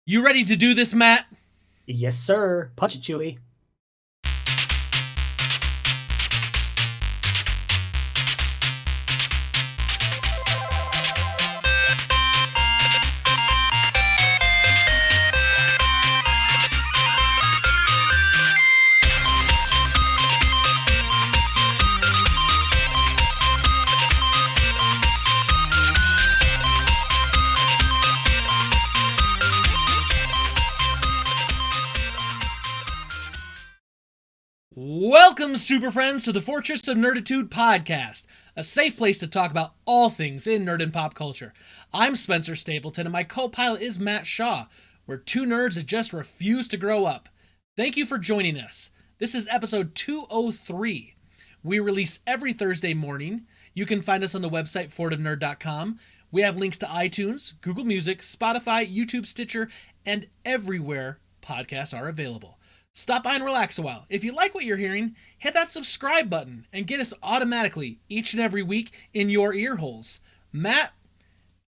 You ready to do this, Matt? Yes, sir. Punch it, Chewy. Welcome, super friends, to the Fortress of Nerditude podcast, a safe place to talk about all things in nerd and pop culture. I'm Spencer Stapleton, and my co-pilot is Matt Shaw. We're two nerds that just refuse to grow up. Thank you for joining us. This is episode 203. We release every Thursday morning. You can find us on the website fortofnerd.com. We have links to iTunes, Google Music, Spotify, YouTube, Stitcher, and everywhere podcasts are available. Stop by and relax a while. If you like what you're hearing, hit that subscribe button and get us automatically each and every week in your ear holes. Matt,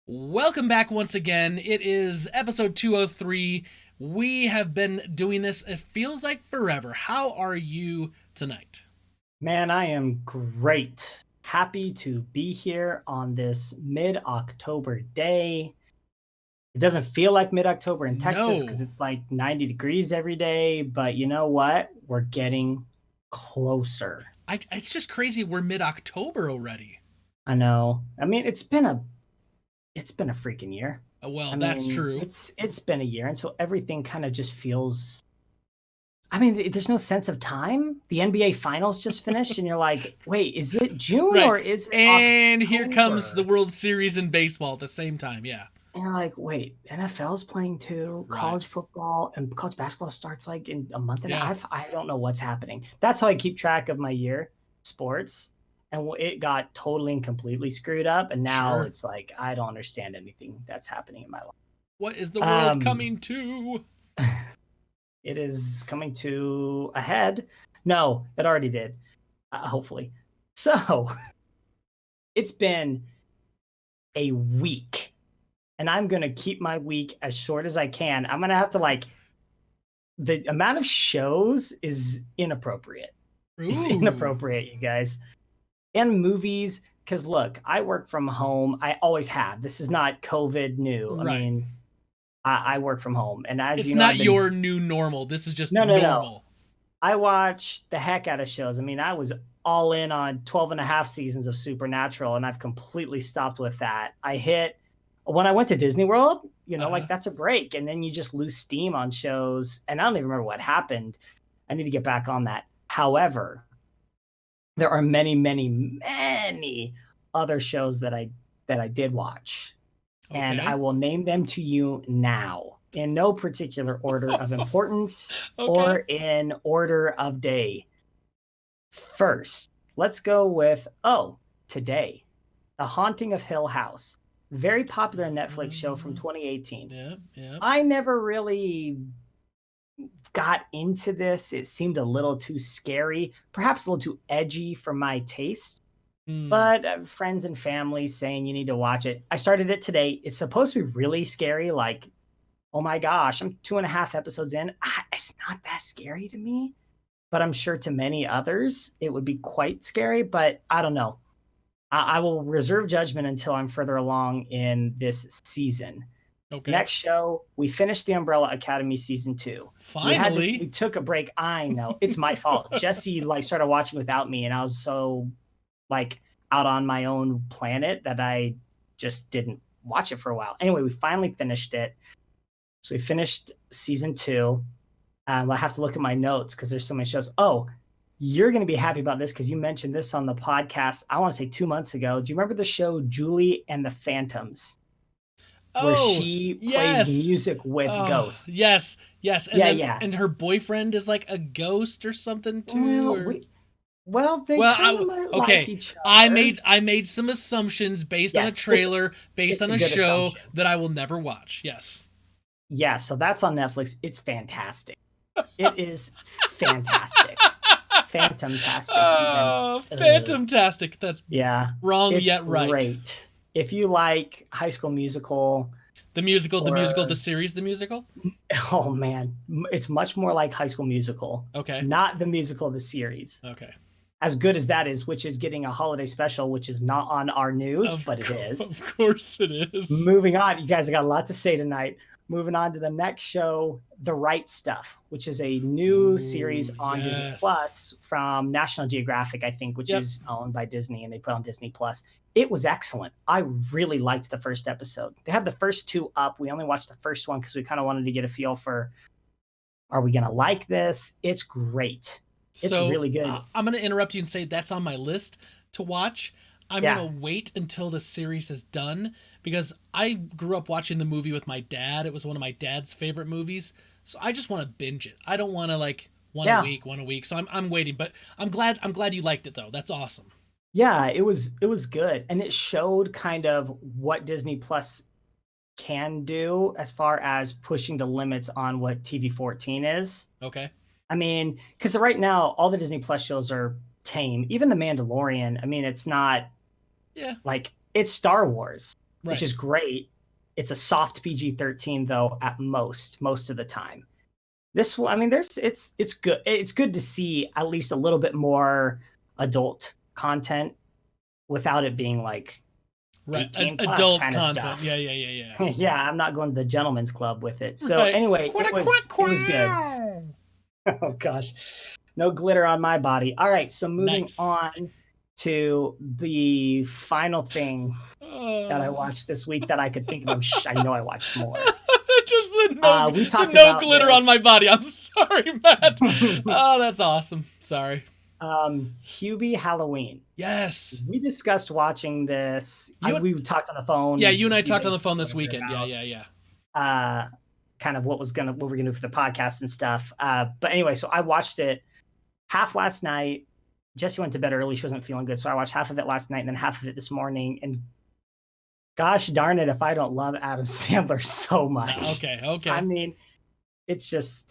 welcome back once again. It is episode 203. We have been doing this, it feels like forever. How are you tonight? Man, I am great. Happy to be here on this mid-October day. It doesn't feel like mid-October in Texas because it's like 90 degrees every day, but you know what? We're getting closer. It's just crazy we're mid-October already. I know. I mean, it's been a freaking year. Well, that's true. It's been a year, and so everything kind of just feels. I mean, there's no sense of time. The NBA Finals just finished, and you're like, wait, is it June or is it And October? here comes the World Series in baseball at the same time, yeah. And you're like, wait, NFL's playing too, college football, and college basketball starts like in a month and a half. I don't know what's happening. That's how I keep track of my year, sports. And it got totally and completely screwed up. And now it's like, I don't understand anything that's happening in my life. What is the world coming to? It is coming to a head. No, it already did. Hopefully. So it's been a week. And I'm going to keep my week as short as I can. I'm going to have to the amount of shows is inappropriate. Ooh. It's inappropriate, you guys. And movies, because look, I work from home. I always have. This is not COVID new. Right. I mean, I work from home. And as it's you know, not your new normal. This is just normal. No. I watch the heck out of shows. I mean, I was all in on 12 and a half seasons of Supernatural, and I've completely stopped with that. When I went to Disney World, that's a break. And then you just lose steam on shows. And I don't even remember what happened. I need to get back on that. However, there are many, many, many other shows that I did watch. Okay. And I will name them to you now in no particular order of importance or in order of day. First, let's go with, today, The Haunting of Hill House. Very popular Netflix show from 2018. Yeah. I never really got into this. It seemed a little too scary, perhaps a little too edgy for my taste. But friends and family saying you need to watch it. I started it today. It's supposed to be really scary. Like, oh my gosh, I'm 2.5 episodes in. It's not that scary to me, but I'm sure to many others it would be quite scary. But I don't know. I will reserve judgment until I'm further along in this season. Okay. Next show, we finished the Umbrella Academy season 2. Finally. We took a break. I know. It's my fault. Jesse started watching without me, and I was so out on my own planet that I just didn't watch it for a while. Anyway, we finally finished it. So we finished season 2. I have to look at my notes because there's so many shows. Oh, you're going to be happy about this because you mentioned this on the podcast, I want to say 2 months ago. Do you remember the show Julie and the Phantoms? Where she plays music with ghosts. Yes. And and her boyfriend is like a ghost or something too. They like each other. I made some assumptions based on a trailer, based on a show that I will never watch. Yes. Yeah, so that's on Netflix. It's fantastic. It is fantastic. Phantomtastic. Oh, Phantomtastic. That's wrong yet right. Great. If you like High School Musical, The series, the musical. Oh man, it's much more like High School Musical. Okay. Not the musical, the series. Okay. As good as that is, which is getting a holiday special, which is not on our news, but it is. Of course it is. Moving on, you guys have got a lot to say tonight. Moving on to the next show, The Right Stuff, which is a new series on Disney Plus from National Geographic, I think, which is owned by Disney, and they put on Disney Plus. It was excellent. I really liked the first episode. They have the first 2 up. We only watched the first one because we kind of wanted to get a feel for, are we going to like this? It's great. It's really good. I'm going to interrupt you and say that's on my list to watch. I'm going to wait until the series is done because I grew up watching the movie with my dad. It was one of my dad's favorite movies. So I just want to binge it. I don't want to like one a week. So I'm waiting, but I'm glad you liked it though. That's awesome. Yeah, it was good. And it showed kind of what Disney Plus can do as far as pushing the limits on what TV 14 is. Okay. I mean, because right now all the Disney Plus shows are tame. Even The Mandalorian, I mean, it's not like, it's Star Wars, which is great. It's a soft PG-13 though at most of the time. This one, I mean, it's good. It's good to see at least a little bit more adult content without it being like adult kind content. Of stuff. Yeah. Yeah, I'm not going to the gentleman's club with it. So anyway, it was good. Oh gosh, no glitter on my body. All right, so moving on to the final thing that I watched this week that I could think of. I know I watched more. Just the no glitter on my body. I'm sorry, Matt. Oh, that's awesome. Sorry. Hubie Halloween. Yes. We discussed watching this. We talked on the phone. Yeah, you and I talked on the phone this weekend. Yeah. Kind of what we're gonna do for the podcast and stuff. But anyway, so I watched it half last night. Jessie went to bed early. She wasn't feeling good. So I watched half of it last night and then half of it this morning. And gosh darn it, if I don't love Adam Sandler so much. Okay. I mean, it's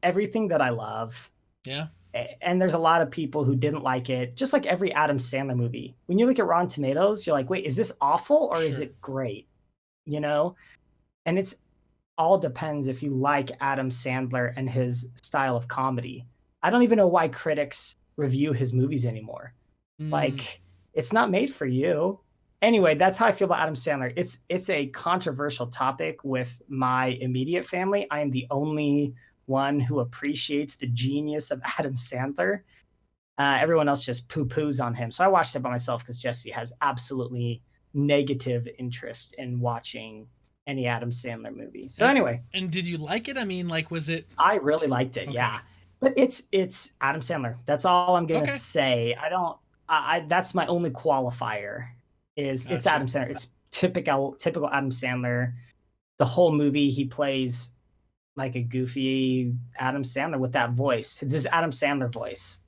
everything that I love. Yeah. And there's a lot of people who didn't like it, just like every Adam Sandler movie. When you look at Rotten Tomatoes, you're like, wait, is this awful or is it great? You know? And it's all depends if you like Adam Sandler and his style of comedy. I don't even know why critics review his movies anymore. Like, it's not made for you. Anyway, that's how I feel about Adam Sandler. It's a controversial topic with my immediate family. I am the only one who appreciates the genius of Adam Sandler. Everyone else just poo-poos on him. So I watched it by myself because Jessie has absolutely negative interest in watching any Adam Sandler movie. So anyway. And did you like it? I mean, like, was it? I really liked it. Okay. Yeah. But it's Adam Sandler. That's all I'm going to say. That's my only qualifier is it's Adam Sandler. It's typical Adam Sandler. The whole movie, he plays like a goofy Adam Sandler with that voice. This Adam Sandler voice.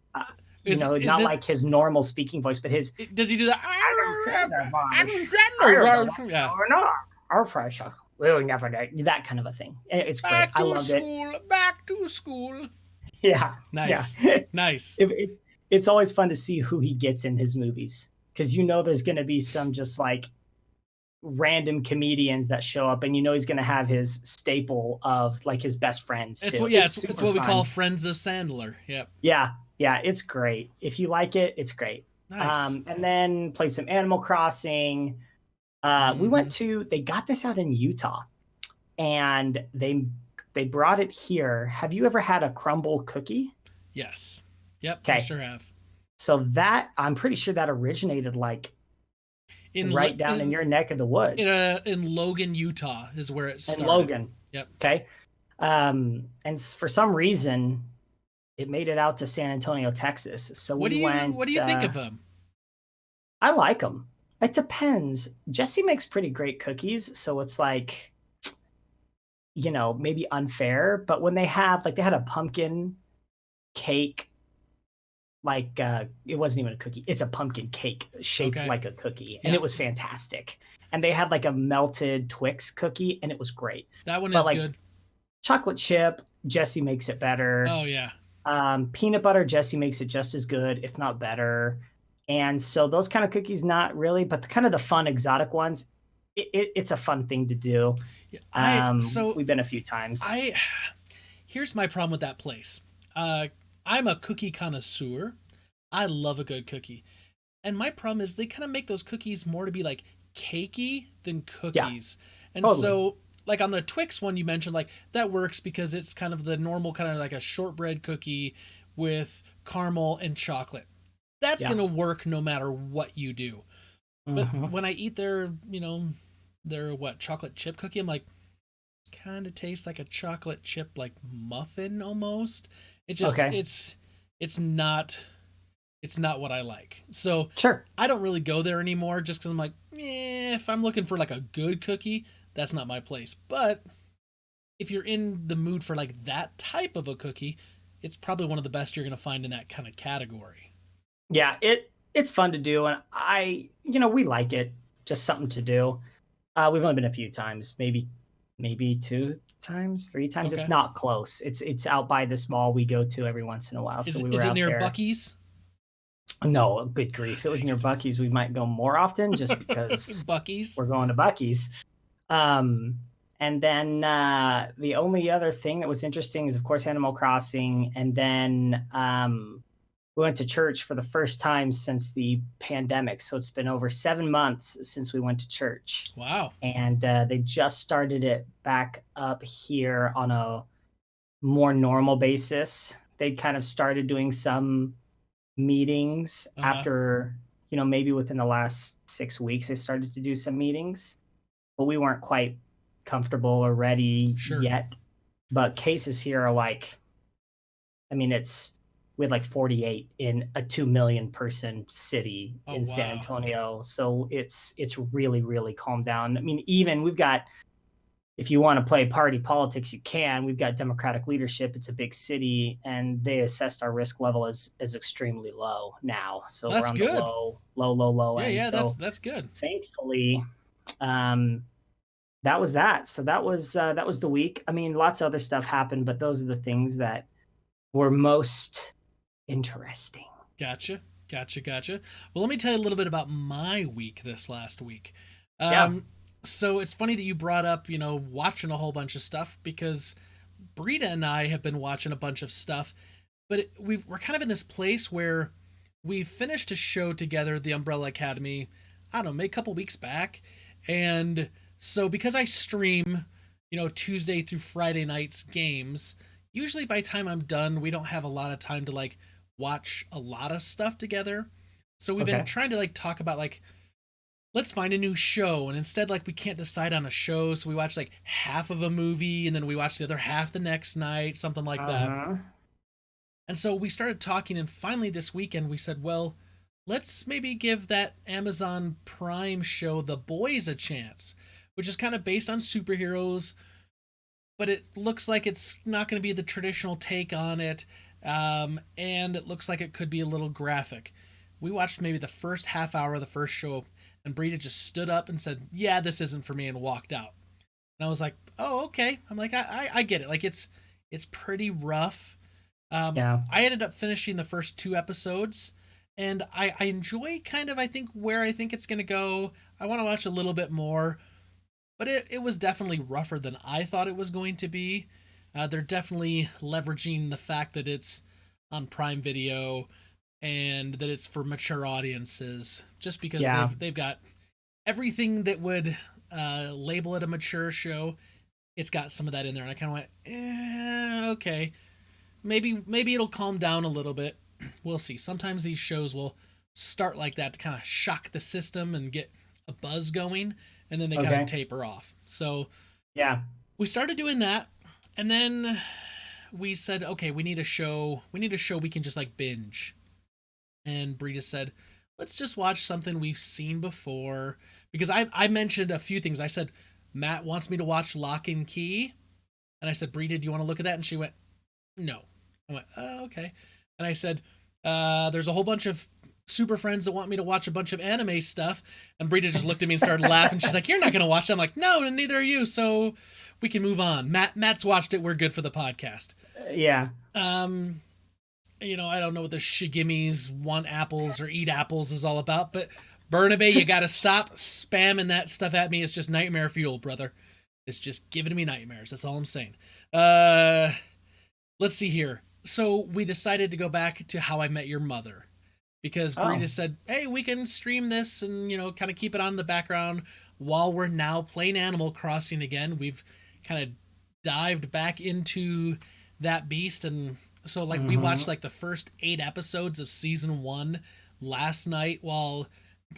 Not like his normal speaking voice, but his. Does he do that? Adam Sandler. Yeah. We'll never know. That kind of a thing. It's great. I loved it. Back to school. Yeah. Nice. Yeah. Nice. It's always fun to see who he gets in his movies because there's going to be some just like random comedians that show up, and he's going to have his staple of like his best friends. It's what we call friends of Sandler. Yep. Yeah, it's great. If you like it, it's great. Nice. And then played some Animal Crossing. We they got this out in Utah, and they brought it here. Have you ever had a crumble cookie? Yes. Yep. Okay. I sure have. So that I'm pretty sure that originated like in your neck of the woods. In Logan, Utah is where it started. In Logan. Yep. Okay. And for some reason, it made it out to San Antonio, Texas. So what do you think of them? I like them. It depends. Jessie makes pretty great cookies, so it's like, maybe unfair. But when they had a pumpkin cake, like it wasn't even a cookie. It's a pumpkin cake shaped like a cookie, and it was fantastic. And they had like a melted Twix cookie, and it was great. That one is good. Chocolate chip, Jessie makes it better. Oh yeah. Peanut butter, Jessie makes it just as good, if not better. And so those kind of cookies, not really, but the fun exotic ones, it's a fun thing to do. Yeah, so We've been a few times. I here's my problem with that place. Uh, I'm a cookie connoisseur. I love a good cookie. And my problem is they kind of make those cookies more to be like cakey than Yeah, cookies. And totally. so like on the Twix one you mentioned, like that works because it's kind of the normal kind of like a shortbread cookie with caramel and chocolate. That's Yeah. going to work no matter what you do. But Hmm. when I eat their what, chocolate chip cookie, I'm like, kind of tastes like a chocolate chip like muffin almost. It just Okay. it's not it's not what I like. So Sure. I don't really go there anymore just because I'm like, if I'm looking for like a good cookie, that's not my place. But if you're in the mood for like that type of a cookie, it's probably one of the best you're gonna find in that kind of category. Yeah, it's fun to do, and we like it. Just something to do. We've only been a few times, maybe 2 times, 3 times. It's Okay. not close. It's out by this mall we go to every once in a while, so we Is were it out near there. Bucky's? No, good grief. If it was Dang near Bucky's, we might go more often just it. because Bucky's. we're going to Bucky's. Um, and then, the only other thing that was interesting is, of course, Animal Crossing, and then, we went to church for the first time since the pandemic, so it's been over 7 months since we went to church, Wow. and, they just started it back up here on a more normal basis. They kind of started doing some meetings Uh huh. after, maybe within the last 6 weeks, they started to do some meetings, but we weren't quite comfortable or ready Sure. yet. But cases here are like, I mean, we had like 48 in a 2 million person city Oh in San wow. Antonio. So it's really, really calmed down. I mean, even we've got, if you want to play party politics, you can. We've got Democratic leadership. It's a big city, and they assessed our risk level as extremely low now. So Well, we're that's on the good. low Yeah, end. yeah, So that's good. thankfully, um, that was that. So that was the week. I mean, lots of other stuff happened, but those are the things that were most interesting. Gotcha. Gotcha. Well, let me tell you a little bit about my week this last week. Yeah. Um, so it's funny that you brought up, watching a whole bunch of stuff because Brita and I have been watching a bunch of stuff, but we're kind of in this place where we finished a show together, The Umbrella Academy, I don't know, maybe a couple weeks back. And so because I stream, Tuesday through Friday nights games, usually by the time I'm done, we don't have a lot of time to like watch a lot of stuff together. So we've been Okay. trying to like talk about like let's find a new show, and instead like we can't decide on a show, so we watch like half of a movie and then we watch the other half the next night, something like that. Uh-huh. And so we started talking, and finally this weekend we said, well, let's maybe give that Amazon Prime show The Boys a chance, which is kind of based on superheroes, but it looks like it's not going to be the traditional take on it. And it looks like it could be a little graphic. We watched maybe the first half hour of the first show, and Brita just stood up and said, "Yeah, this isn't for me," and walked out. And I was like, "Oh, okay." I'm like, I get it. Like it's pretty rough. Yeah. I ended up finishing the first 2 episodes, and I enjoy kind of I think where I think it's gonna go. I want to watch a little bit more, but it was definitely rougher than I thought it was going to be. They're definitely leveraging the fact that it's on Prime Video and that it's for mature audiences, just because Yeah. they've got everything that would label it a mature show. It's got some of that in there, and I kind of went, okay, maybe it'll calm down a little bit. We'll see. Sometimes these shows will start like that to kind of shock the system and get a buzz going, and then they kind of Okay. taper off. So Yeah. we started doing that, and then we said, okay, we need a show. We need a show we can just like binge. And Brita said, let's just watch something we've seen before. Because I mentioned a few things. I said, Matt wants me to watch Lock and Key. And I said, Brita, do you want to look at that? And she went, no. I went, oh, okay. And I said, there's a whole bunch of super friends that want me to watch a bunch of anime stuff. And Brita just looked at me and started laughing. She's like, you're not going to watch it. I'm like, no, and neither are you. So we can move on. Matt's watched it. We're good for the podcast. Yeah. I don't know what the Shigemis want apples or eat apples is all about, but Burnaby, you gotta stop spamming that stuff at me. It's just nightmare fuel, brother. It's just giving me nightmares. That's all I'm saying. Let's see here. So we decided to go back to How I Met Your Mother because Bree just said, hey, we can stream this and, kind of keep it on in the background while we're now playing Animal Crossing again. We've kind of dived back into that beast. And so, we watched, the first 8 episodes of season 1 last night while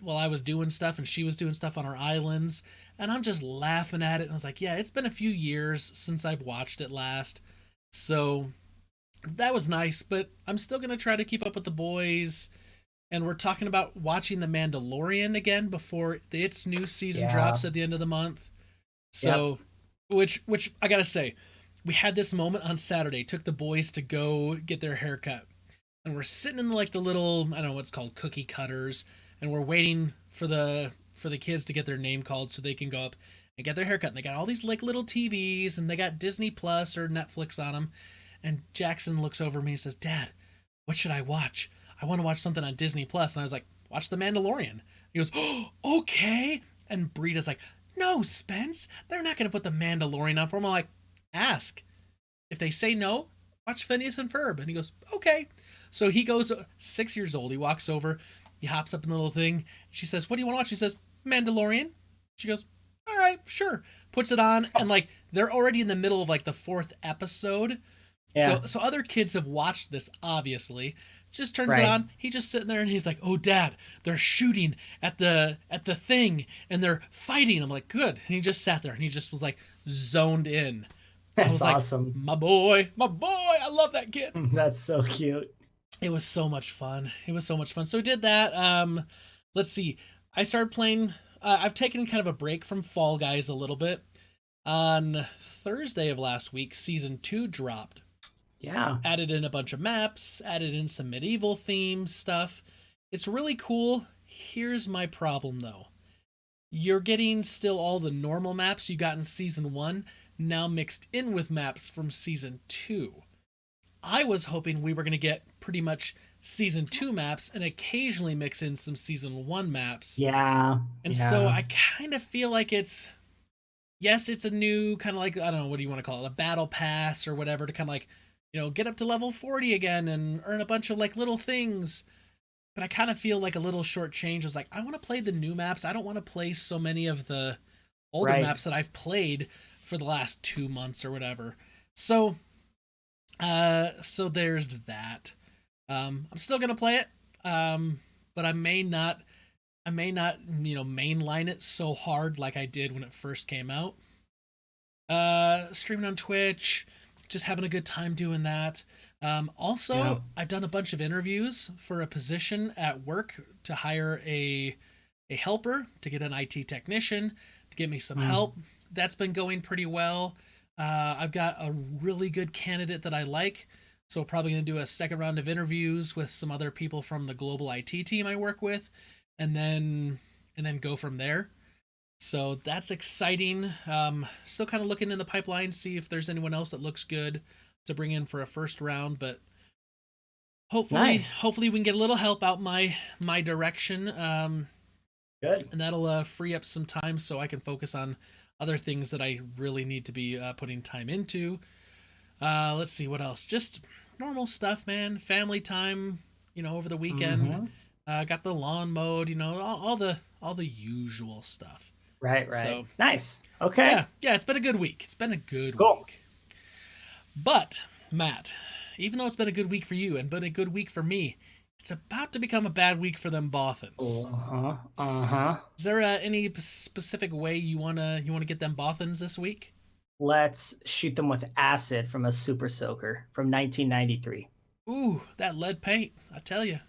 I was doing stuff and she was doing stuff on our islands. And I'm just laughing at it. And I was like, yeah, it's been a few years since I've watched it last. So that was nice, but I'm still going to try to keep up with the boys. And we're talking about watching The Mandalorian again before its new season drops at the end of the month. So, which I got to say, we had this moment on Saturday, took the boys to go get their haircut. And we're sitting in the little, I don't know what's called, cookie cutters. And we're waiting for the kids to get their name called so they can go up and get their haircut. And they got all these little TVs and they got Disney Plus or Netflix on them. And Jackson looks over at me and says, Dad, what should I watch? I want to watch something on Disney Plus. And I was like, watch The Mandalorian. He goes, oh, okay. And Breeda's like, no, Spence, they're not going to put The Mandalorian on for him. I'm like, ask. If they say no, watch Phineas and Ferb. And he goes, okay. So he goes, 6 years old. He walks over. He hops up in the little thing. She says, what do you want to watch? She says, Mandalorian. She goes, all right, sure. Puts it on. And they're already in the middle of the 4th episode. Yeah. So other kids have watched this, obviously. Just turns it on. He's just sitting there and he's like, oh, Dad, they're shooting at the thing and they're fighting. I'm like, good. And he just sat there and he just was zoned in. That's awesome. My boy. I love that kid. That's so cute. It was so much fun. So we did that. Let's see. I started playing. I've taken kind of a break from Fall Guys a little bit. On Thursday of last week, season 2 dropped. Yeah. Added in a bunch of maps, added in some medieval themes stuff. It's really cool. Here's my problem though. You're getting still all the normal maps you got in season 1, now mixed in with maps from season 2. I was hoping we were going to get pretty much season 2 maps and occasionally mix in some season 1 maps. Yeah. And so I kind of feel like it's a new kind of I don't know, what do you want to call it? A battle pass or whatever to kind of get up to level 40 again and earn a bunch of little things. But I kind of feel like a little short change. I want to play the new maps. I don't want to play so many of the older maps that I've played for the last 2 months or whatever. So there's that. I'm still gonna play it, but I may not, mainline it so hard like I did when it first came out. Streaming on Twitch, just having a good time doing that. I've done a bunch of interviews for a position at work to hire a helper, to get an IT technician, to get me some help. That's been going pretty well. I've got a really good candidate that I like, so probably going to do a second round of interviews with some other people from the global IT team I work with, and then go from there. So that's exciting. Still kind of looking in the pipeline, see if there's anyone else that looks good to bring in for a first round, but hopefully we can get a little help out my direction. Good. And that'll free up some time so I can focus on other things that I really need to be putting time into. Let's see what else. Just normal stuff, man. Family time, over the weekend. Got the lawn mowed, all the usual stuff. Right. So, nice. Okay. Yeah, it's been a good week. Week. But, Matt, even though it's been a good week for you and been a good week for me, it's about to become a bad week for them Bothans. Is there any specific way you wanna get them Bothans this week? Let's shoot them with acid from a Super Soaker from 1993. Ooh, that lead paint, I tell you.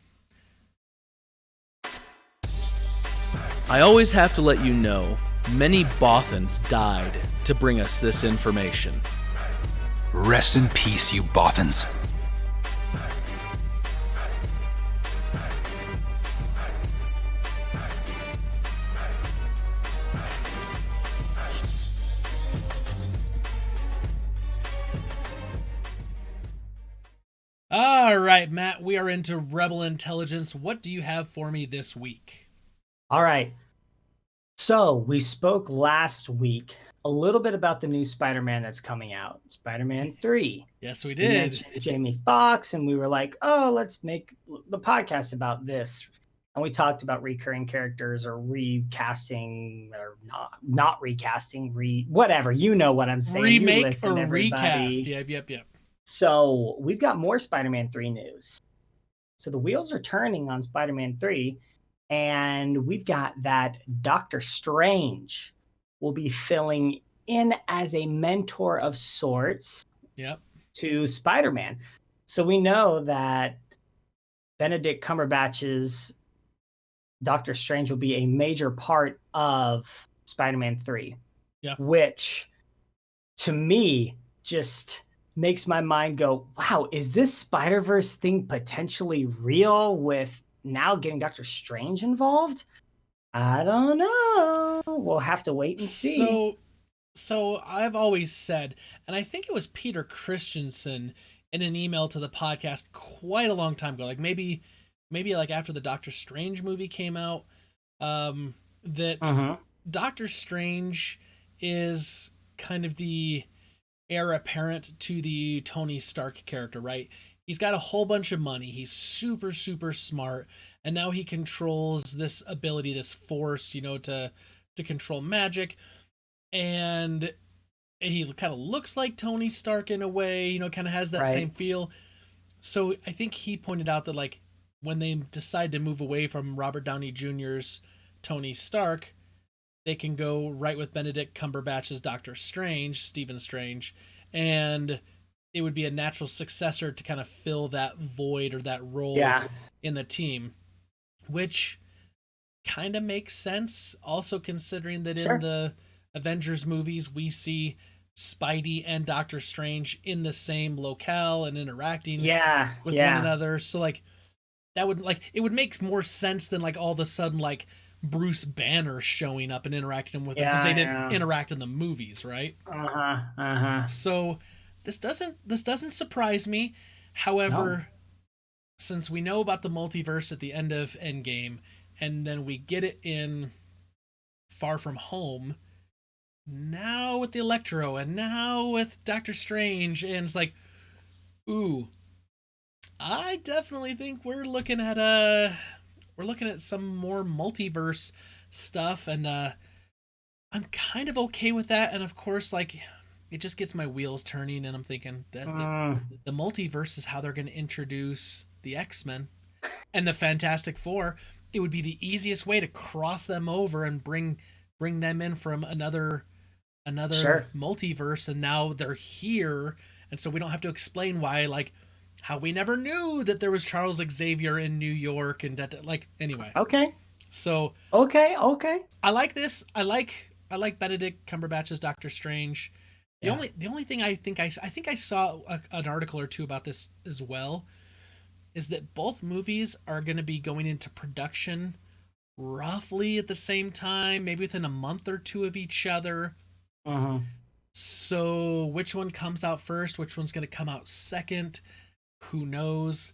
I always have to let you know, many Bothans died to bring us this information. Rest in peace, you Bothans. All right, Matt, we are into Rebel Intelligence. What do you have for me this week? All right. So we spoke last week a little bit about the new Spider-Man that's coming out, Spider-Man 3. Yes, we You did. mentioned Jamie Foxx, and we were like, oh, let's make the podcast about this. And we talked about recurring characters or recasting or not recasting, whatever. You know what I'm saying. You Remake listen, or everybody. recast. Yep. So we've got more Spider-Man 3 news. So the wheels are turning on Spider-Man 3, and we've got that Doctor Strange will be filling in as a mentor of sorts Yep. to Spider-Man. So we know that Benedict Cumberbatch's Doctor Strange will be a major part of Spider-Man 3. Yeah. Which to me just makes my mind go, wow, is this Spider-Verse thing potentially real with now getting Doctor Strange involved? I don't know. We'll have to wait and see. So I've always said, and I think it was Peter Christensen in an email to the podcast quite a long time ago, like maybe like after the Doctor Strange movie came out, that Doctor Strange is kind of the heir apparent to the Tony Stark character, right? He's got a whole bunch of money. He's super, super smart. And now he controls this ability, this force, to control magic. And he kind of looks like Tony Stark in a way, kind of has that same feel. So I think he pointed out that, like, when they decide to move away from Robert Downey Jr.'s Tony Stark, they can go right with Benedict Cumberbatch's Doctor Strange, Stephen Strange, and it would be a natural successor to kind of fill that void or that role in the team, which kind of makes sense. Also considering that in the Avengers movies, we see Spidey and Doctor Strange in the same locale and interacting with one another. So like that would it would make more sense than like all of a sudden like Bruce Banner showing up and interacting with them because they didn't interact in the movies, right? So this doesn't surprise me. However, since we know about the multiverse at the end of Endgame, and then we get it in Far From Home, now with the Electro, and now with Doctor Strange, and it's like, ooh, I definitely think we're looking at some more multiverse stuff, and I'm kind of okay with that. And of course, like, it just gets my wheels turning, and I'm thinking that the multiverse is how they're going to introduce the X-Men and the Fantastic Four. It would be the easiest way to cross them over and bring them in from another multiverse, and now they're here, and so we don't have to explain why, like, how we never knew that there was Charles Xavier in New York, and that, like, anyway. So okay. I like this. I like Benedict Cumberbatch's Doctor Strange. The only thing I think I saw an article or two about this as well, is that both movies are going to be going into production roughly at the same time, maybe within a month or two of each other. So which one comes out first? Which one's going to come out second? Who knows?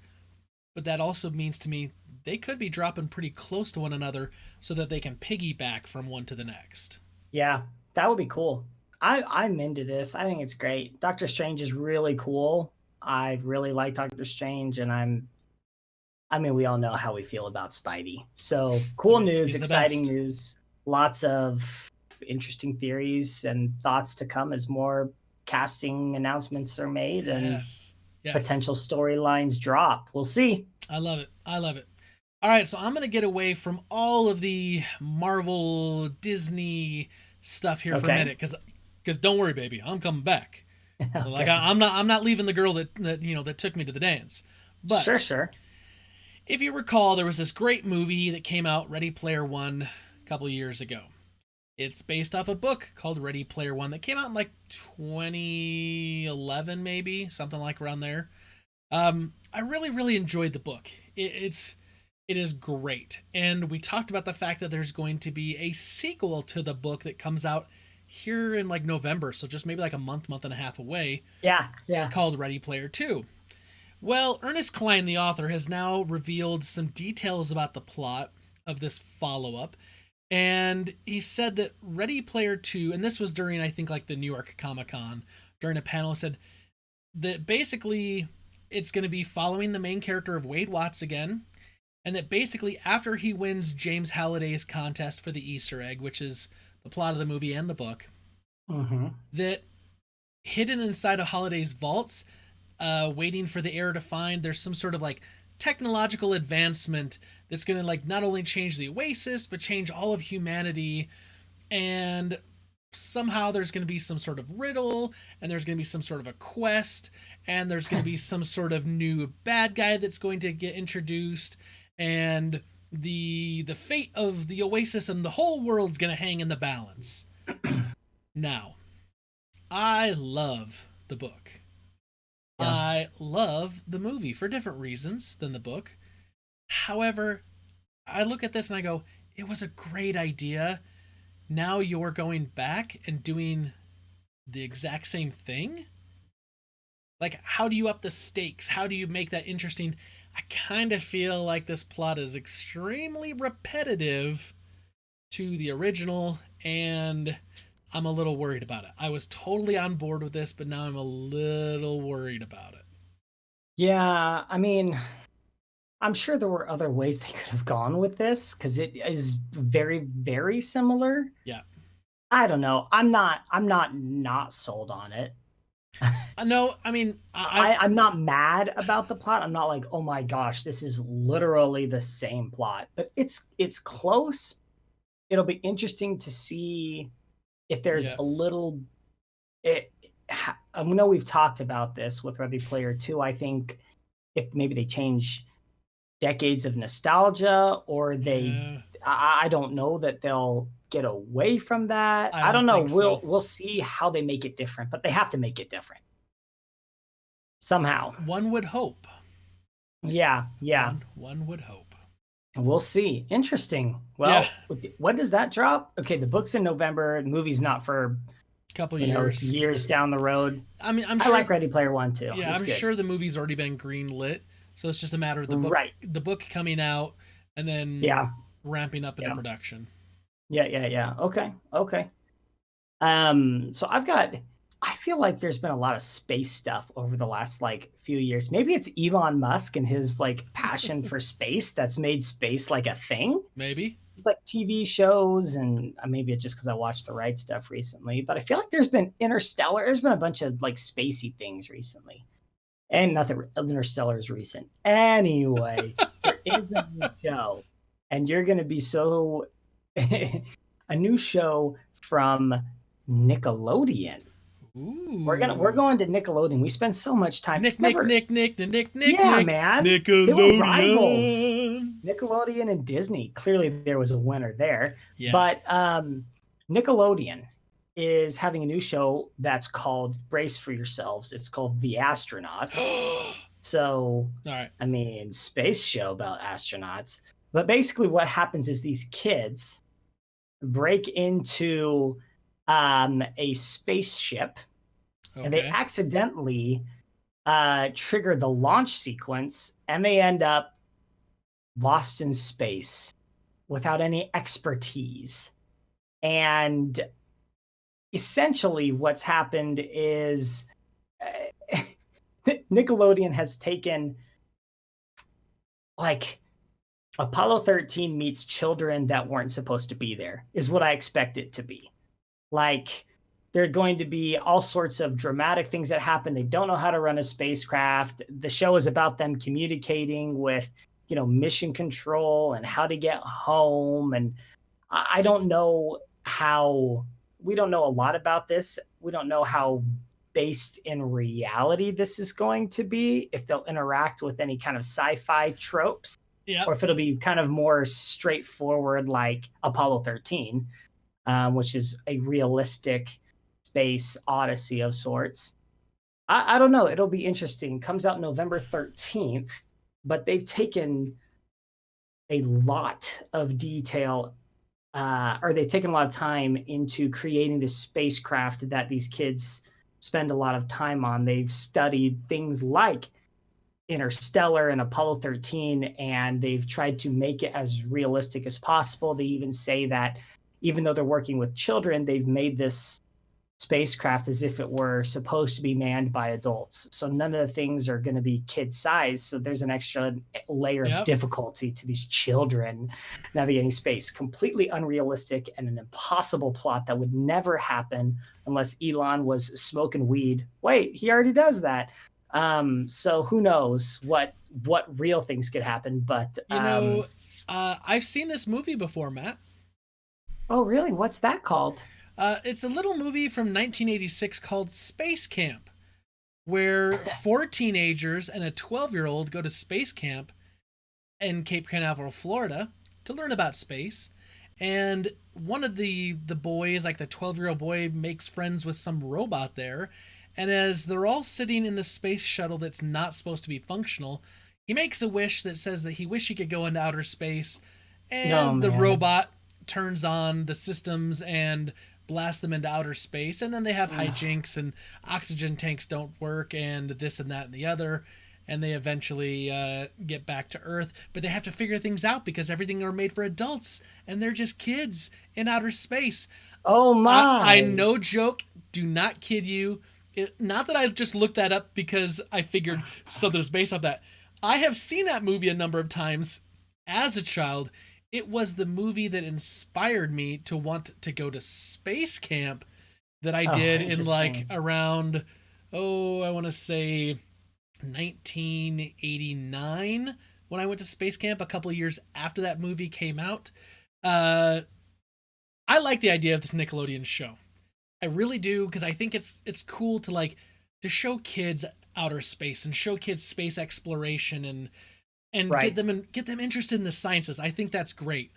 But that also means to me they could be dropping pretty close to one another so that they can piggyback from one to the next. Yeah, that would be cool. I'm into this. I think it's great. Doctor Strange is really cool. I really like Doctor Strange, and we all know how we feel about Spidey. So cool news, exciting news. Lots of interesting theories and thoughts to come as more casting announcements are made and potential storylines drop. We'll see. I love it. All right, so I'm going to get away from all of the Marvel, Disney stuff here for a minute, because don't worry, baby, I'm coming back. Like I'm not leaving the girl that took me to the dance. But sure. If you recall, there was this great movie that came out, Ready Player One, a couple years ago. It's based off a book called Ready Player One that came out in like 2011, maybe something like around there. I really, really enjoyed the book. It is great, and we talked about the fact that there's going to be a sequel to the book that comes out here in like November, so just maybe like a month and a half away. Yeah. It's called Ready Player Two. Well, Ernest Cline, the author, has now revealed some details about the plot of this follow-up. And he said that Ready Player 2, and this was during, I think, like the New York Comic-Con, during a panel, said that basically it's going to be following the main character of Wade Watts again, and that basically after he wins James Halliday's contest for the Easter egg, which is the plot of the movie and the book, that hidden inside of Halliday's vaults, waiting for the heir to find, there's some sort of like technological advancement that's going to like not only change the Oasis, but change all of humanity. And somehow there's going to be some sort of riddle, and there's going to be some sort of a quest, and there's going to be some sort of new bad guy that's going to get introduced, and the fate of the Oasis and the whole world's going to hang in the balance. Now, I love the book. Yeah. I love the movie for different reasons than the book. However, I look at this and I go, it was a great idea. Now you're going back and doing the exact same thing? Like, how do you up the stakes? How do you make that interesting? I kind of feel like this plot is extremely repetitive to the original, and I'm a little worried about it. I was totally on board with this, but now I'm a little worried about it. Yeah, I mean, I'm sure there were other ways they could have gone with this, because it is very, very similar. Yeah. I don't know. I'm not sold on it. No, I mean, I'm not mad about the plot. I'm not like, oh my gosh, this is literally the same plot. But it's close. It'll be interesting to see if there's a little. I know we've talked about this with Ready Player 2. I think if maybe they change decades of nostalgia, or they, I don't know that they'll get away from that. I don't know. We'll see how they make it different, but they have to make it different somehow. One would hope. Yeah. One would hope. We'll see. Interesting. Well, when does that drop? Okay, the book's in November. The movie's not for a couple years. Years down the road. I mean, I like Ready Player 1 too. Yeah, I'm sure the movie's already been greenlit, so it's just a matter of the book coming out and then ramping up into production. Yeah. Okay. So I feel like there's been a lot of space stuff over the last like few years. Maybe it's Elon Musk and his like passion for space that's made space like a thing. Maybe it's like TV shows, and maybe it's just because I watched the right stuff recently. But I feel like there's been Interstellar. There's been a bunch of like spacey things recently, and nothing. Interstellar is recent. Anyway, there is a new show, and you're gonna be so a new show from Nickelodeon. Ooh. We're going to Nickelodeon. We spend so much time. Nick. Yeah, man. Nickelodeon. They were rivals. Nickelodeon and Disney. Clearly, there was a winner there. Yeah. But Nickelodeon is having a new show that's called, brace for yourselves, it's called The Astronauts. So, all right. I mean, space show about astronauts. But basically what happens is these kids break into a spaceship, and they accidentally trigger the launch sequence, and they end up lost in space without any expertise. And essentially what's happened is Nickelodeon has taken like Apollo 13 meets children that weren't supposed to be there, is what I expect it to be. Like, there are going to be all sorts of dramatic things that happen. They don't know how to run a spacecraft. The show is about them communicating with, mission control and how to get home. And I don't know we don't know a lot about this. We don't know how based in reality this is going to be, if they'll interact with any kind of sci-fi tropes, or if it'll be kind of more straightforward like Apollo 13. Which is a realistic space odyssey of sorts. I don't know. It'll be interesting. Comes out November 13th, but they've taken a lot of detail, or they've taken a lot of time into creating this spacecraft that these kids spend a lot of time on. They've studied things like Interstellar and Apollo 13, and they've tried to make it as realistic as possible. They even say that even though they're working with children, they've made this spacecraft as if it were supposed to be manned by adults. So none of the things are going to be kid size. So there's an extra layer of difficulty to these children navigating space. Completely unrealistic and an impossible plot that would never happen unless Elon was smoking weed. Wait, he already does that. So who knows what real things could happen, but I've seen this movie before, Matt. Oh, really? What's that called? It's a little movie from 1986 called Space Camp, where 4 teenagers and a 12-year-old go to space camp in Cape Canaveral, Florida, to learn about space. And one of the boys, like the 12-year-old boy, makes friends with some robot there. And as they're all sitting in the space shuttle that's not supposed to be functional, he makes a wish that says that he wishes he could go into outer space. And the robot turns on the systems and blast them into outer space, and then they have hijinks and oxygen tanks don't work and this and that and the other, and they eventually get back to Earth, but they have to figure things out because everything are made for adults and they're just kids in outer space. Oh my. I no joke, do not kid you. Not that I just looked that up because I figured something's based off that. I have seen that movie a number of times as a child. It was the movie that inspired me to want to go to space camp that I did in like around, I want to say 1989 when I went to space camp a couple of years after that movie came out. I like the idea of this Nickelodeon show. I really do, because I think it's cool to show kids outer space and show kids space exploration and get them interested in the sciences. I think that's great.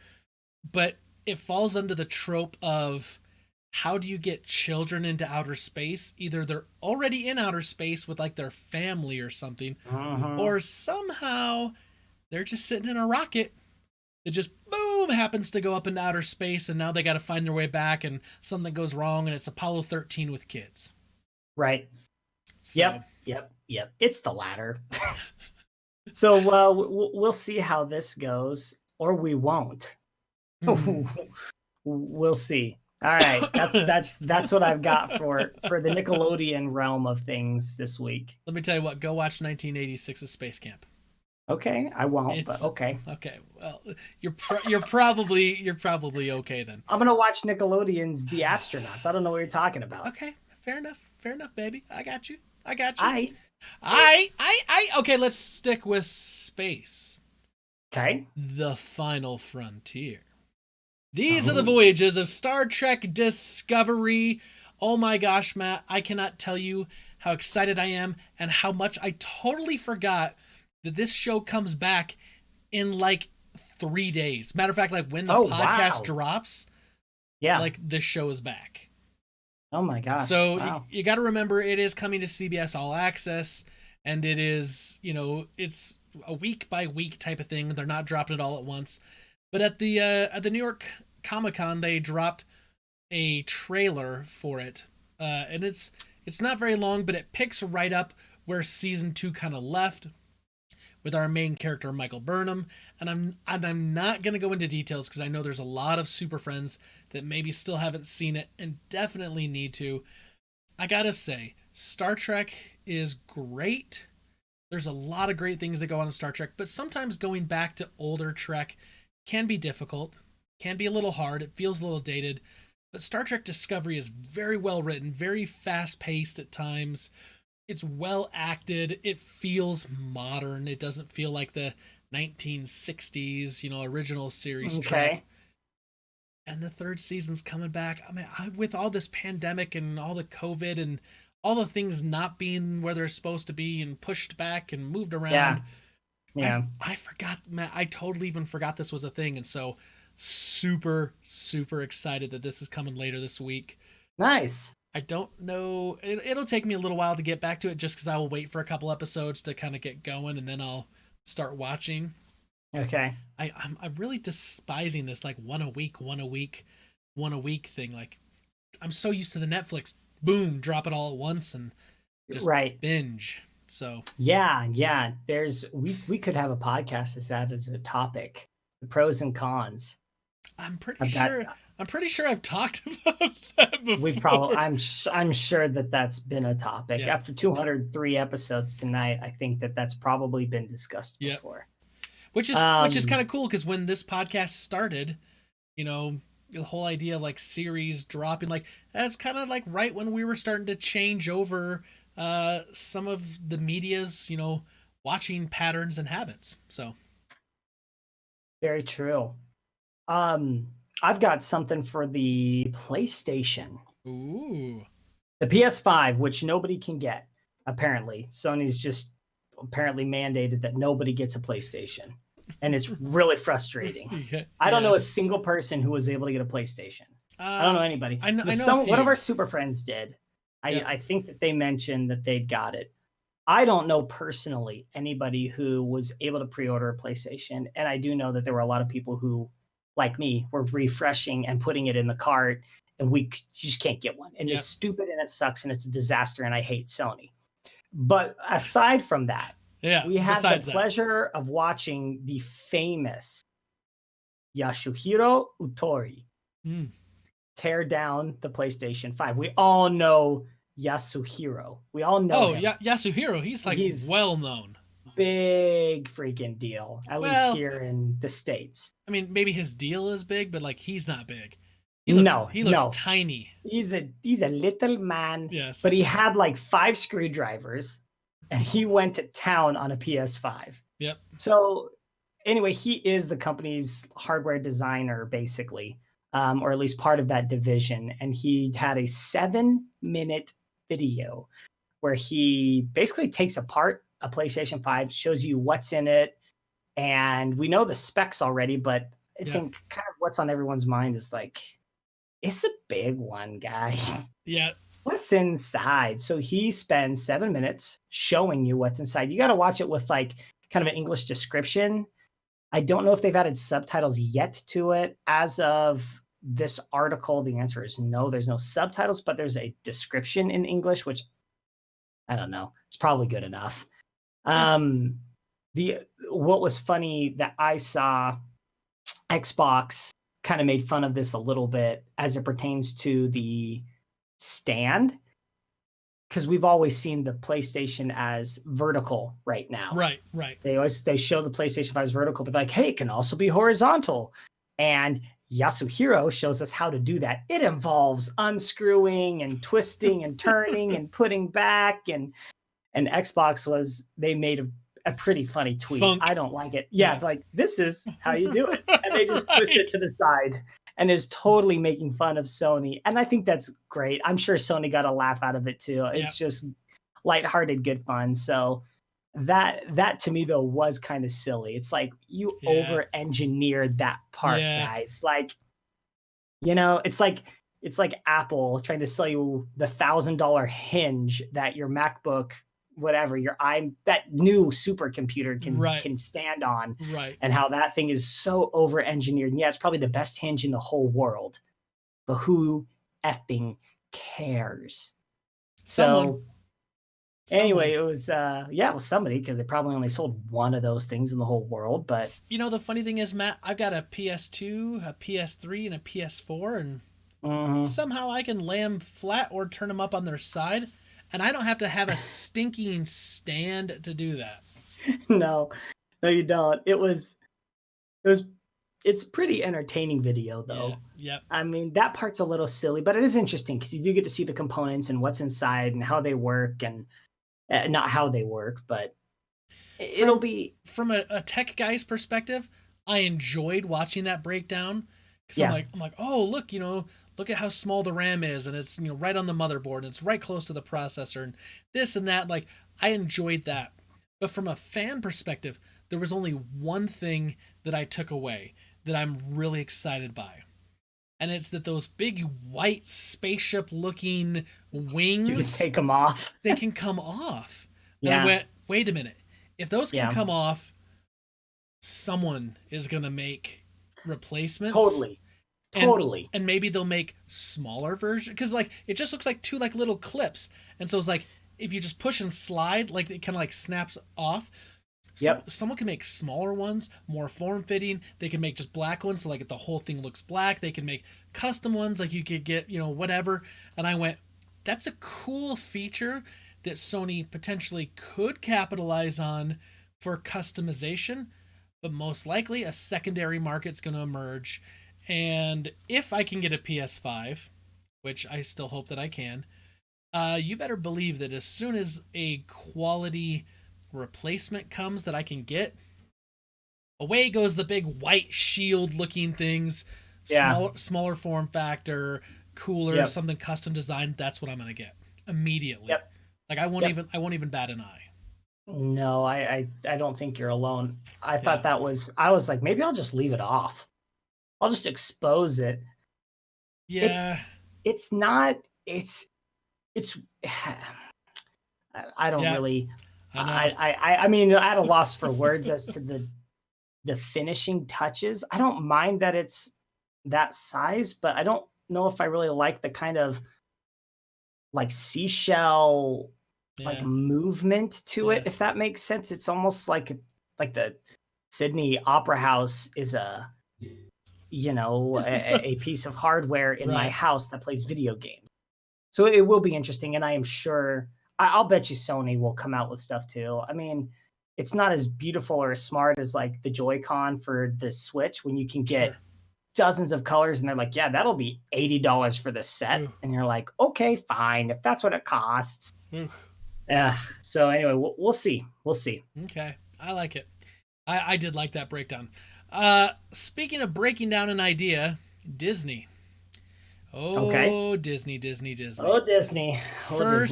But it falls under the trope of how do you get children into outer space? Either they're already in outer space with like their family or something, or somehow they're just sitting in a rocket that just boom happens to go up into outer space, and now they got to find their way back, and something goes wrong, and it's Apollo 13 with kids. Right. So. Yep. It's the latter. So we'll see how this goes, or we won't. We'll see. All right, that's what I've got for the Nickelodeon realm of things this week. Let me tell you what. Go watch 1986's Space Camp. Okay, I won't. But okay. Okay. Well, you're probably okay then. I'm gonna watch Nickelodeon's The Astronauts. I don't know what you're talking about. Okay, fair enough, baby. I got you. Okay, let's stick with space. Okay. The Final Frontier. These are the voyages of Star Trek Discovery. Oh my gosh, Matt, I cannot tell you how excited I am and how much I totally forgot that this show comes back in like 3 days. Matter of fact, like when the podcast drops, like this show is back. Oh my gosh. So you got to remember, it is coming to CBS All Access, and it is, it's a week by week type of thing. They're not dropping it all at once. But at the New York Comic-Con, they dropped a trailer for it. And it's not very long, but it picks right up where season 2 kind of left, with our main character Michael Burnham, and I'm not gonna go into details because I know there's a lot of super friends that maybe still haven't seen it and definitely need to. I gotta say, Star Trek is great. There's a lot of great things that go on in Star Trek, but sometimes going back to older Trek can be difficult, can be a little hard. It feels a little dated, but Star Trek Discovery is very well written, very fast paced at times. It's well acted. It feels modern. It doesn't feel like the 1960s, original series Trek. And the 3rd season's coming back. I mean, with all this pandemic and all the COVID and all the things not being where they're supposed to be and pushed back and moved around. Yeah. I forgot, Matt. I totally even forgot this was a thing. And so super, super excited that this is coming later this week. Nice. I don't know. It'll take me a little while to get back to it just because I will wait for a couple episodes to kind of get going, and then I'll start watching. Okay. I'm really despising this like one a week thing. Like, I'm so used to the Netflix, boom, drop it all at once and just binge. So yeah. We could have a podcast as that as a topic, the pros and cons. I'm pretty I've got- sure. I'm pretty sure I've talked about that before. We probably. I'm sure that that's been a topic. Yeah. After 203 episodes tonight, I think that that's probably been discussed Yep. before. Which is kind of cool because when this podcast started, the whole idea of like series dropping, like that's kind of like right when we were starting to change over some of the media's watching patterns and habits. So Very true. I've got something for the PlayStation. ooh, The PS5, which nobody can get, apparently. Sony's just apparently mandated that nobody gets a PlayStation. And it's really frustrating. I don't know a single person who was able to get a PlayStation. I don't know anybody. I know one of our super friends did. I think that they mentioned that they'd got it. I don't know personally anybody who was able to pre-order a PlayStation. And I do know that there were a lot of people who, like me, were refreshing and putting it in the cart, and you just can't get one. And it's stupid and it sucks and it's a disaster and I hate Sony. But aside from that, we had the pleasure of watching the famous Yasuhiro Utori tear down the PlayStation 5. We all know Yasuhiro. We all know him. Yasuhiro. He's well known. Big freaking deal, at least here in the States. I mean, maybe his deal is big, but like he's not big. He looks tiny. He's a little man. Yes. But he had like 5 screwdrivers and he went to town on a PS5. Yep. So anyway, he is the company's hardware designer, basically, or at least part of that division. And he had a 7-minute video where he basically takes apart a PlayStation 5, shows you what's in it. And we know the specs already, but I think kind of what's on everyone's mind is like, it's a big one, guys. Yeah. What's inside? So he spends 7 minutes showing you what's inside. You got to watch it with like kind of an English description. I don't know if they've added subtitles yet to it. As of this article, the answer is no. There's no subtitles, but there's a description in English, which I don't know. It's probably good enough. What was funny that I saw, Xbox kind of made fun of this a little bit as it pertains to the stand, because we've always seen the PlayStation as vertical right now. Right. They show the PlayStation 5 as vertical, but like, hey, it can also be horizontal. And Yasuhiro shows us how to do that. It involves unscrewing and twisting and turning and putting back. And Xbox they made a pretty funny tweet. I don't like it. Yeah, it's like, this is how you do it. And they just twist it to the side and is totally making fun of Sony. And I think that's great. I'm sure Sony got a laugh out of it too. It's just lighthearted, good fun. So that to me though was kind of silly. It's like you over-engineered that part, guys. Like, it's like Apple trying to sell you the $1,000 hinge that your MacBook, whatever, that new supercomputer can stand on, and how that thing is so over-engineered. And it's probably the best hinge in the whole world, but who effing cares? Anyway, it was somebody, because they probably only sold one of those things in the whole world. But the funny thing is, Matt, I've got a PS2, a PS3, and a PS4, and somehow I can lay them flat or turn them up on their side. And I don't have to have a stinking stand to do that. No, you don't. It's pretty entertaining video though. Yeah. I mean, that part's a little silly, but it is interesting because you do get to see the components and what's inside and how they work, and not how they work, but it'll be from a tech guy's perspective. I enjoyed watching that breakdown because I'm like, oh, look, look at how small the RAM is, and it's right on the motherboard, and it's right close to the processor, and this and that. Like, I enjoyed that. But from a fan perspective, there was only one thing that I took away that I'm really excited by. And it's that those big white spaceship looking wings, you can take them off. They can come off. And I went, wait a minute. If those can come off, someone is going to make replacements. Totally. And maybe they'll make smaller versions, because like it just looks like 2 like little clips. And so it's like, if you just push and slide, like it kind of like snaps off. Yep. Someone can make smaller ones, more form-fitting. They can make just black ones, so like the whole thing looks black. They can make custom ones, like you could get, whatever. And I went, that's a cool feature that Sony potentially could capitalize on for customization, but most likely a secondary market's going to emerge. And if I can get a PS5, which I still hope that I can, you better believe that as soon as a quality replacement comes that I can get, away goes the big white shield looking things. Yeah. Smaller form factor, cooler, something custom designed. That's what I'm gonna get immediately. Yep. Like I won't even bat an eye. No, I don't think you're alone. I thought I was like, maybe I'll just leave it off. I'll just expose it. Yeah. It's not, I don't really, I mean, at a loss for words as to the finishing touches. I don't mind that it's that size, but I don't know if I really like the kind of like seashell like movement to it, if that makes sense. It's almost like the Sydney Opera House is a piece of hardware in my house that plays video games. So it will be interesting, and I am sure I'll bet you Sony will come out with stuff too. I mean, it's not as beautiful or as smart as like the Joy-Con for the Switch when you can get dozens of colors and they're like, yeah, that'll be $80 for the set. And you're like, okay, fine, if that's what it costs. So anyway, we'll see. We'll see. Okay. I like it. I did like that breakdown. Speaking of breaking down an idea, Disney. Oh, Disney. Oh, Disney. Disney,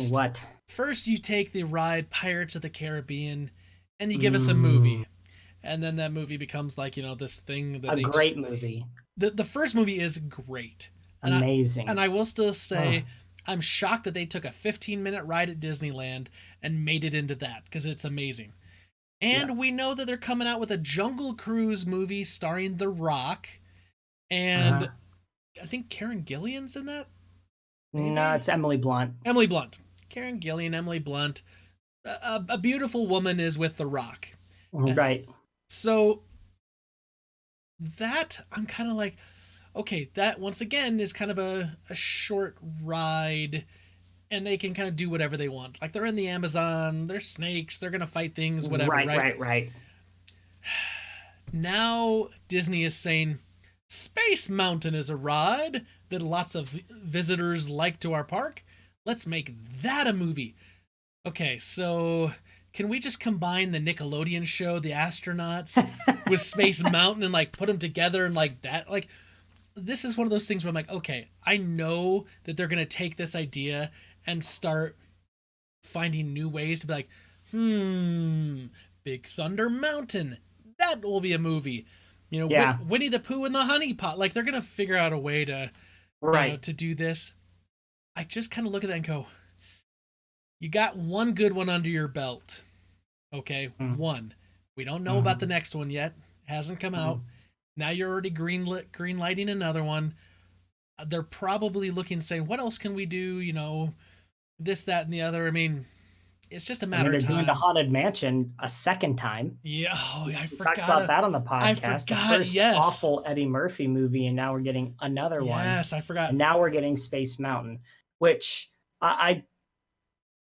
what? First, you take the ride Pirates of the Caribbean, and you give us a movie. And then that movie becomes like, this thing. That great movie. The first movie is great. Amazing. And I will still say, I'm shocked that they took a 15-minute ride at Disneyland and made it into that, because it's amazing. And we know that they're coming out with a Jungle Cruise movie starring The Rock. And I think Karen Gillian's in that? Maybe? No, it's Emily Blunt. Emily Blunt. Karen Gillian, Emily Blunt. A beautiful woman is with The Rock. Right. So that, I'm kind of like, okay, that once again is kind of a short ride, and they can kind of do whatever they want. Like they're in the Amazon, they're snakes, they're going to fight things, whatever. Right. Now Disney is saying Space Mountain is a ride that lots of visitors like to our park. Let's make that a movie. Okay, so can we just combine the Nickelodeon show, The Astronauts, with Space Mountain and like put them together and like that? Like, this is one of those things where I'm like, okay, I know that they're going to take this idea and start finding new ways to be like, Big Thunder Mountain, that will be a movie. Winnie the Pooh and the Honey Pot. Like, they're going to figure out a way to, to do this. I just kind of look at that and go, you got one good one under your belt. Okay, one. We don't know about the next one yet. Hasn't come out. Now you're already green lighting another one. They're probably looking, saying, what else can we do? This, that, and the other. I mean, it's just a matter of time. They're doing the Haunted Mansion a second time. Yeah, I forgot. We talked about that on the podcast. I forgot, the first awful Eddie Murphy movie, and now we're getting another one. Yes, I forgot. And now we're getting Space Mountain, which I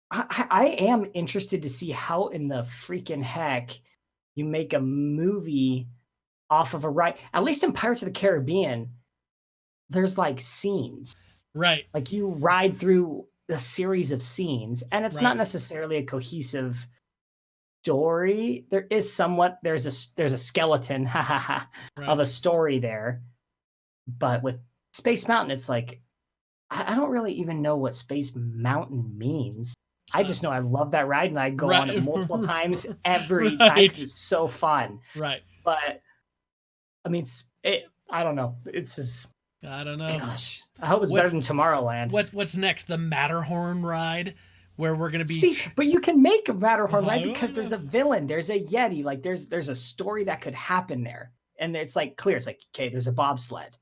am interested to see how in the freaking heck you make a movie off of a ride. At least in Pirates of the Caribbean, there's like scenes. Right. Like you ride through a series of scenes, and it's not necessarily a cohesive story. There is somewhat, there's a skeleton of a story there. But with Space Mountain, it's like, I don't really even know what Space Mountain means. I just know I love that ride, and I go on it multiple times every time. It's so fun. Right. But I mean, I don't know. It's just, I don't know. Gosh, I hope it's better than Tomorrowland. What's next? The Matterhorn ride, where we're gonna be. See, but you can make a Matterhorn ride because there's a villain, there's a Yeti, like there's a story that could happen there, and it's like clear. It's like, okay, there's a bobsled,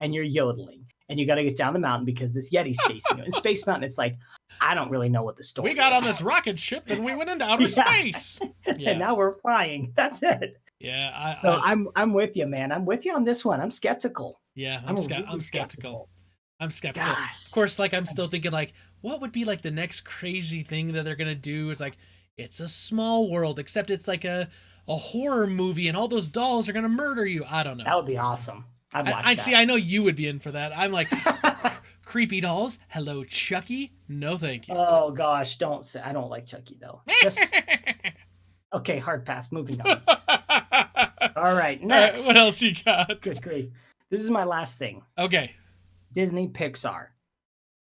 and you're yodeling, and you got to get down the mountain because this Yeti's chasing you. In Space Mountain, it's like, I don't really know what the story is. We got on this rocket ship and we went into outer space. Yeah. And now we're flying. That's it. Yeah. I'm with you, man. I'm with you on this one. I'm skeptical. Yeah, I'm skeptical. I'm skeptical. Gosh. Of course, like I'm still thinking like, what would be like the next crazy thing that they're gonna do? It's like, it's a small world, except it's like a horror movie and all those dolls are gonna murder you. I don't know. That would be awesome. I'd watch I that. see. I know you would be in for that. I'm like, creepy dolls. Hello, Chucky. No, thank you. Oh gosh, don't say. I don't like Chucky though. Just okay. Hard pass. Moving on. All right, next. What else you got? Good grief. This is my last thing. Okay. Disney Pixar.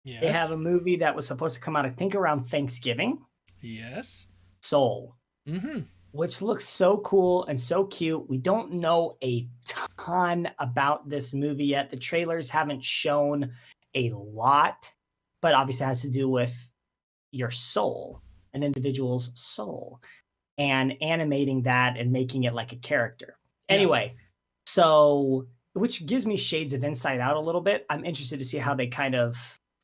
Yes. They have a movie that was supposed to come out, I think, around Thanksgiving. Yes. Soul. Mm-hmm. Which looks so cool and so cute. We don't know a ton about this movie yet. The trailers haven't shown a lot, but obviously it has to do with your soul, an individual's soul, and animating that and making it like a character. Yeah. Anyway, so which gives me shades of Inside Out a little bit. I'm interested to see how they kind of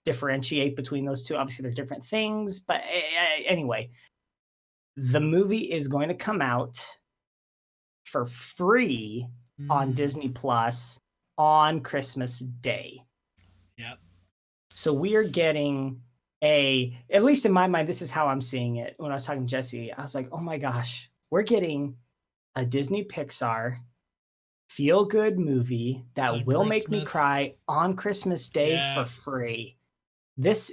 differentiate between those two. Obviously, they're different things, but anyway, the movie is going to come out for free on Disney Plus on Christmas Day. Yep. So we are getting at least in my mind, this is how I'm seeing it. When I was talking to Jesse, I was like, oh my gosh, we're getting a Disney Pixar feel-good movie that On will make me Christmas. cry on Christmas Day Yeah. for free. That's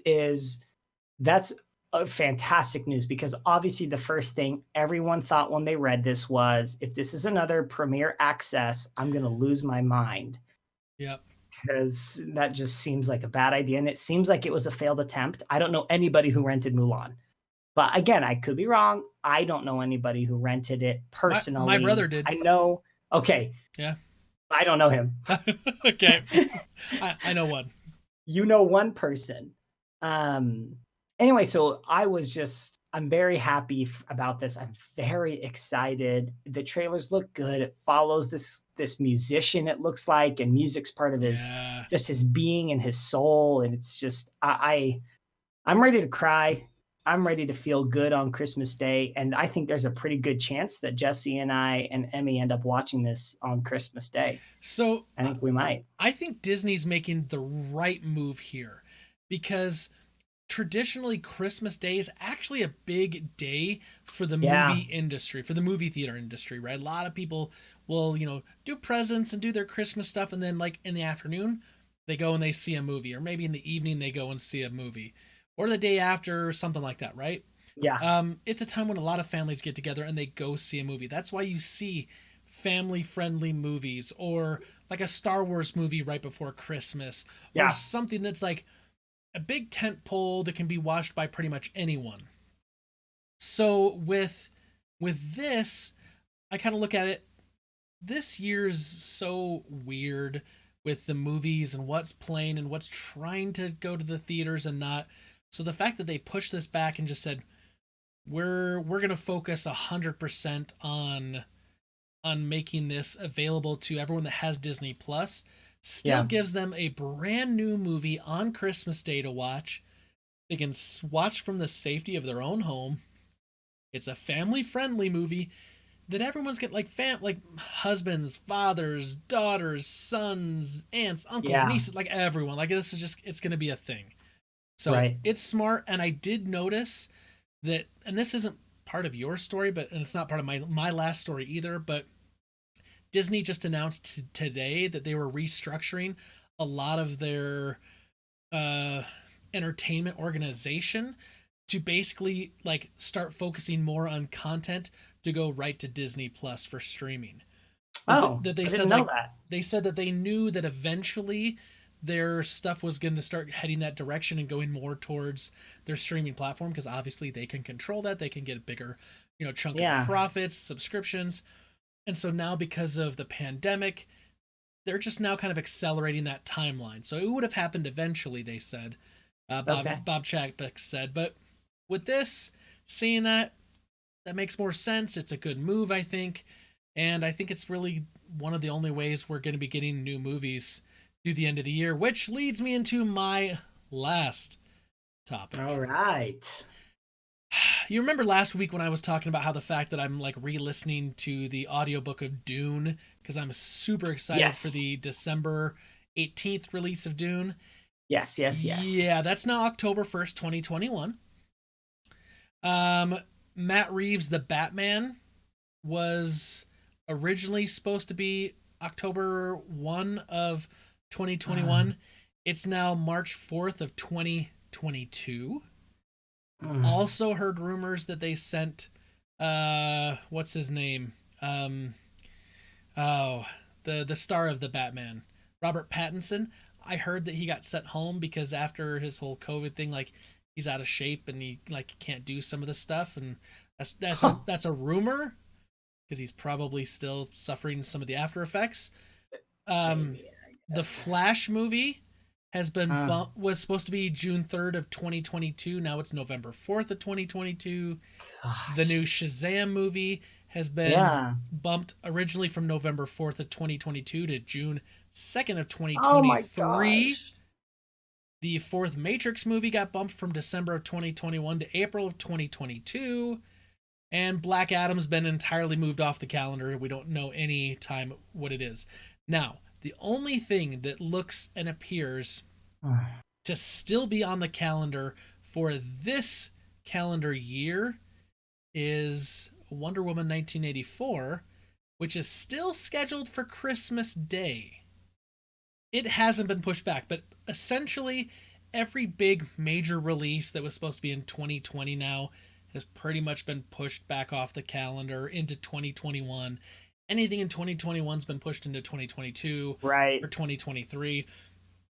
a fantastic news, because obviously the first thing everyone thought when they read this was, if this is another premiere access, I'm going to lose my mind, Yep. because that just seems like a bad idea. And it seems like it was a failed attempt. I don't know anybody who rented Mulan, but again, I could be wrong. I don't know anybody who rented it personally. My brother did. I know. Okay. Yeah. I don't know him. Okay. I know one. You know one person. Anyway, so I'm very happy about this. I'm very excited. The trailers look good. It follows this musician, it looks like, and music's part of his being and his soul. And it's just, I'm ready to cry. I'm ready to feel good on Christmas Day. And I think there's a pretty good chance that Jesse and I and Emmy end up watching this on Christmas Day. So I think we might. I think Disney's making the right move here, because traditionally Christmas Day is actually a big day for the movie industry, for the movie theater industry, right? A lot of people will, do presents and do their Christmas stuff, and then like in the afternoon they go and they see a movie, or maybe in the evening they go and see a movie, or the day after, or something like that, right? Yeah. It's a time when a lot of families get together and they go see a movie. That's why you see family-friendly movies, or like a Star Wars movie right before Christmas, or something that's like a big tent pole that can be watched by pretty much anyone. So with this, I kind of look at it, this year's so weird with the movies and what's playing and what's trying to go to the theaters and not. So the fact that they pushed this back and just said, we're going to focus 100% on making this available to everyone that has Disney Plus, still gives them a brand new movie on Christmas Day to watch. They can watch from the safety of their own home. It's a family-friendly movie that everyone's getting, like husbands, fathers, daughters, sons, aunts, uncles, nieces, like everyone. Like, this is just, it's going to be a thing. So it's smart. And I did notice that, and this isn't part of your story, and it's not part of my last story either, but Disney just announced today that they were restructuring a lot of their entertainment organization to basically like start focusing more on content to go right to Disney Plus for streaming. That they said that. They said that they knew that eventually their stuff was going to start heading that direction and going more towards their streaming platform, because obviously they can control that. They can get a bigger, chunk of profits, subscriptions. And so now, because of the pandemic, they're just now kind of accelerating that timeline. So it would have happened eventually, they said. Bob Chapek said. But with this, seeing that makes more sense. It's a good move, I think. And I think it's really one of the only ways we're going to be getting new movies through the end of the year, which leads me into my last topic. All right. You remember last week when I was talking about how the fact that I'm like re-listening to the audiobook of Dune because I'm super excited for the December 18th release of Dune? Yes. Yeah, that's now October 1st, 2021. Matt Reeves' The Batman was originally supposed to be October 1 of 2021. It's now March 4th of 2022. Also heard rumors that they sent what's his name? The star of the Batman, Robert Pattinson. I heard that he got sent home because after his whole COVID thing, like he's out of shape and he like can't do some of the stuff, and that's a rumor because he's probably still suffering some of the after effects. The Flash movie has been was supposed to be June 3rd of 2022. Now it's November 4th of 2022. Gosh. The new Shazam movie has been bumped originally from November 4th of 2022 to June 2nd of 2023. Oh my gosh. The fourth Matrix movie got bumped from December of 2021 to April of 2022. And Black Adam's been entirely moved off the calendar. We don't know any time what it is. Now, the only thing that looks and appears to still be on the calendar for this calendar year is Wonder Woman 1984, which is still scheduled for Christmas Day. It hasn't been pushed back, but essentially every big major release that was supposed to be in 2020 now has pretty much been pushed back off the calendar into 2021. Anything in 2021's been pushed into 2022 or 2023.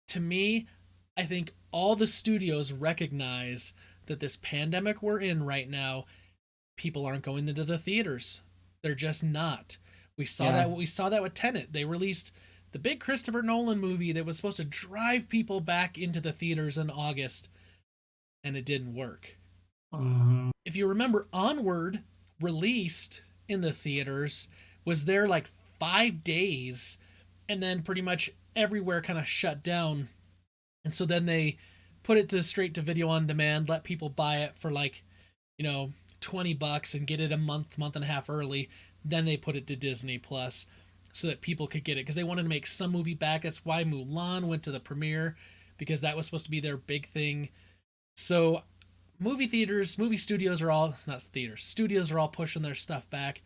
To me, I think all the studios recognize that this pandemic we're in right now, people aren't going into the theaters. They're just not. We saw that with Tenet. They released the big Christopher Nolan movie that was supposed to drive people back into the theaters in August, and it didn't work. If you remember, Onward released in the theaters, was there like 5 days, and then pretty much everywhere kind of shut down. And so then they put it to straight to video on demand, let people buy it for like, $20 and get it a month and a half early. Then they put it to Disney Plus so that people could get it because they wanted to make some movie back. That's why Mulan went to the premiere, because that was supposed to be their big thing. So studios are all pushing their stuff back.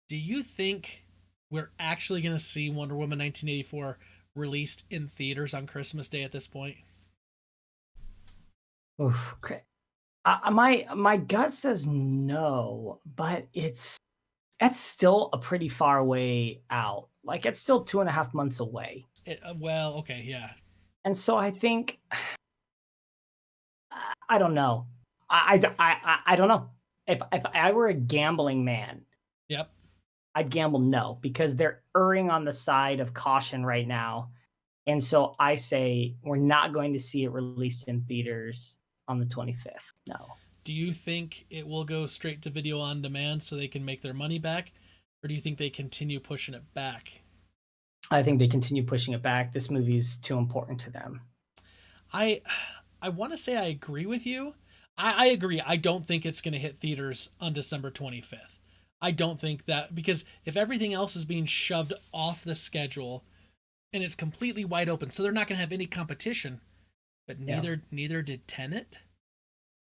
Do you think we're actually going to see Wonder Woman 1984 released in theaters on Christmas Day at this point? Oof, okay. My gut says no, but that's still a pretty far way out. Like it's still 2.5 months away. Okay, yeah. And so I think I don't know. I don't know. If I were a gambling man, yep, I'd gamble no, because they're erring on the side of caution right now. And so I say we're not going to see it released in theaters on the 25th. No. Do you think it will go straight to video on demand so they can make their money back? Or do you think they continue pushing it back? I think they continue pushing it back. This movie's too important to them. I want to say I agree with you. I agree. I don't think it's going to hit theaters on December 25th. I don't think that, because if everything else is being shoved off the schedule and it's completely wide open, so they're not going to have any competition. But neither did Tenet.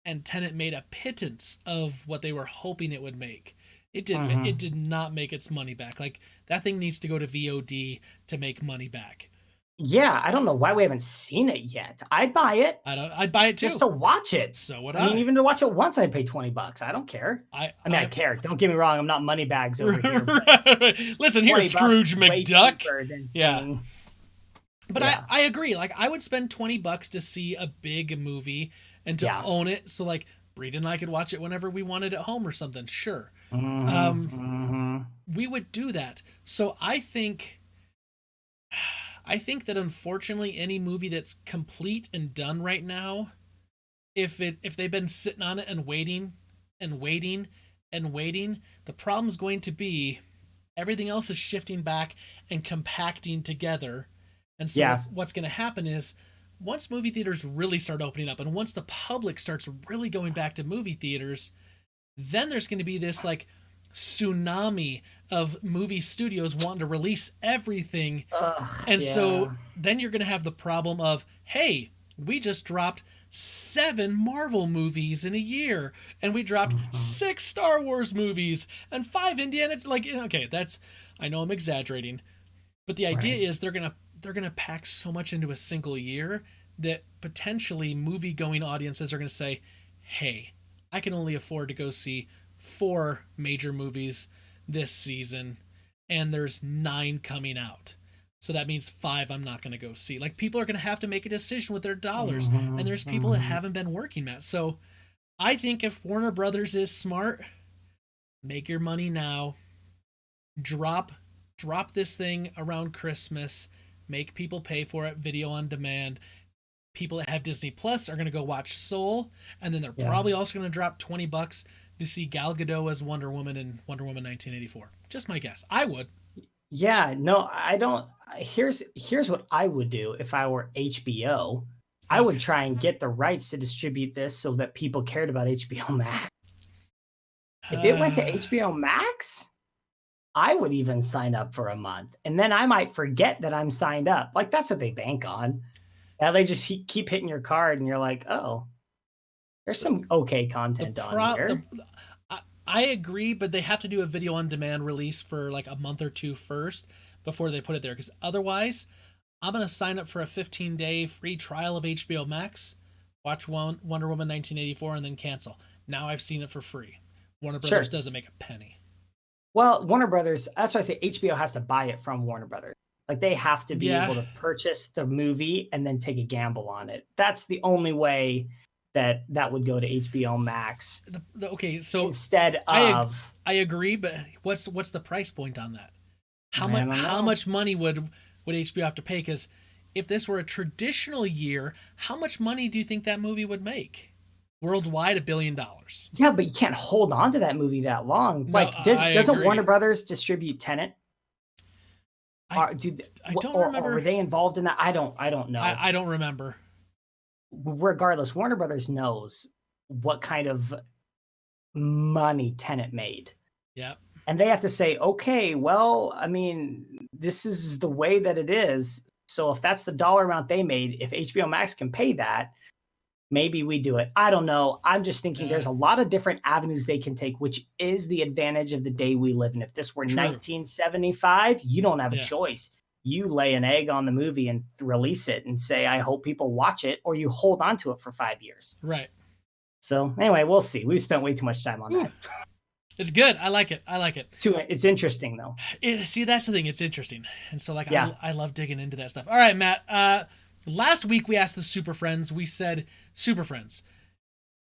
And Tenet made a pittance of what they were hoping it would make. It didn't. It did not make its money back. Like, that thing needs to go to VOD to make money back. Yeah, I don't know why we haven't seen it yet. I'd buy it. I'd buy it too. Just to watch it. So would I. I mean, even to watch it once, I'd pay $20. I don't care. I care. Don't get me wrong. I'm not moneybags over here. Listen here, Scrooge McDuck. Yeah. But yeah. I agree. Like, I would spend $20 to see a big movie and to own it. So, like, Breed and I could watch it whenever we wanted at home or something. Sure. We would do that. So I think that unfortunately any movie that's complete and done right now, if they've been sitting on it and waiting, the problem's going to be everything else is shifting back and compacting together. And so what's going to happen is once movie theaters really start opening up and once the public starts really going back to movie theaters, then there's going to be this like tsunami of movie studios wanting to release everything. So then you're going to have the problem of, hey, we just dropped 7 Marvel movies in a year, and we dropped 6 Star Wars movies and 5 Indiana. Like, okay, I know I'm exaggerating, but the idea is they're gonna pack so much into a single year that potentially movie-going audiences are gonna say, hey, I can only afford to go see 4 major movies this season, and there's 9 coming out. So that means 5 I'm not going to go see. Like, people are going to have to make a decision with their dollars, and there's people that haven't been working, Matt. So I think if Warner Brothers is smart, make your money now. Drop this thing around Christmas. Make people pay for it, video on demand. People that have Disney Plus are going to go watch Soul, and then they're probably also going to drop $20 to see Gal Gadot as Wonder Woman in Wonder Woman 1984. Just my guess. I would. Yeah, no, I don't. Here's what I would do if I were HBO. I would try and get the rights to distribute this so that people cared about HBO Max. If it went to HBO Max, I would even sign up for a month, and then I might forget that I'm signed up. Like, that's what they bank on. Now they just keep hitting your card, and you're like, oh, there's some okay content on here. I agree, but they have to do a video on demand release for like a month or two first before they put it there. Because otherwise, I'm going to sign up for a 15-day free trial of HBO Max, watch Wonder Woman 1984, and then cancel. Now I've seen it for free. Warner Brothers doesn't make a penny. Well, Warner Brothers, that's why I say HBO has to buy it from Warner Brothers. Like, they have to be able to purchase the movie and then take a gamble on it. That's the only way that would go to HBO Max. Okay, so instead of I agree, but what's the price point on that? How much money would HBO have to pay? Because if this were a traditional year, how much money do you think that movie would make? Worldwide, $1 billion. Yeah, but you can't hold on to that movie that long. Like, doesn't Warner Brothers distribute Tenet? I don't remember. Or were they involved in that? I don't know. I don't remember. Regardless, Warner Brothers knows what kind of money Tenet made. Yeah. And they have to say, okay, well, I mean, this is the way that it is. So if that's the dollar amount they made, if HBO Max can pay that, maybe we do it. I don't know. I'm just thinking there's a lot of different avenues they can take, which is the advantage of the day we live in. If this were 1975, you don't have a choice. You lay an egg on the movie and release it and say, I hope people watch it, or you hold on to it for 5 years. Right. So anyway, we'll see. We've spent way too much time on that. It's good. I like it. It's interesting, though. See, that's the thing. It's interesting. And so, like, I love digging into that stuff. All right, Matt. Last week, we asked the Super Friends. We said, Super Friends,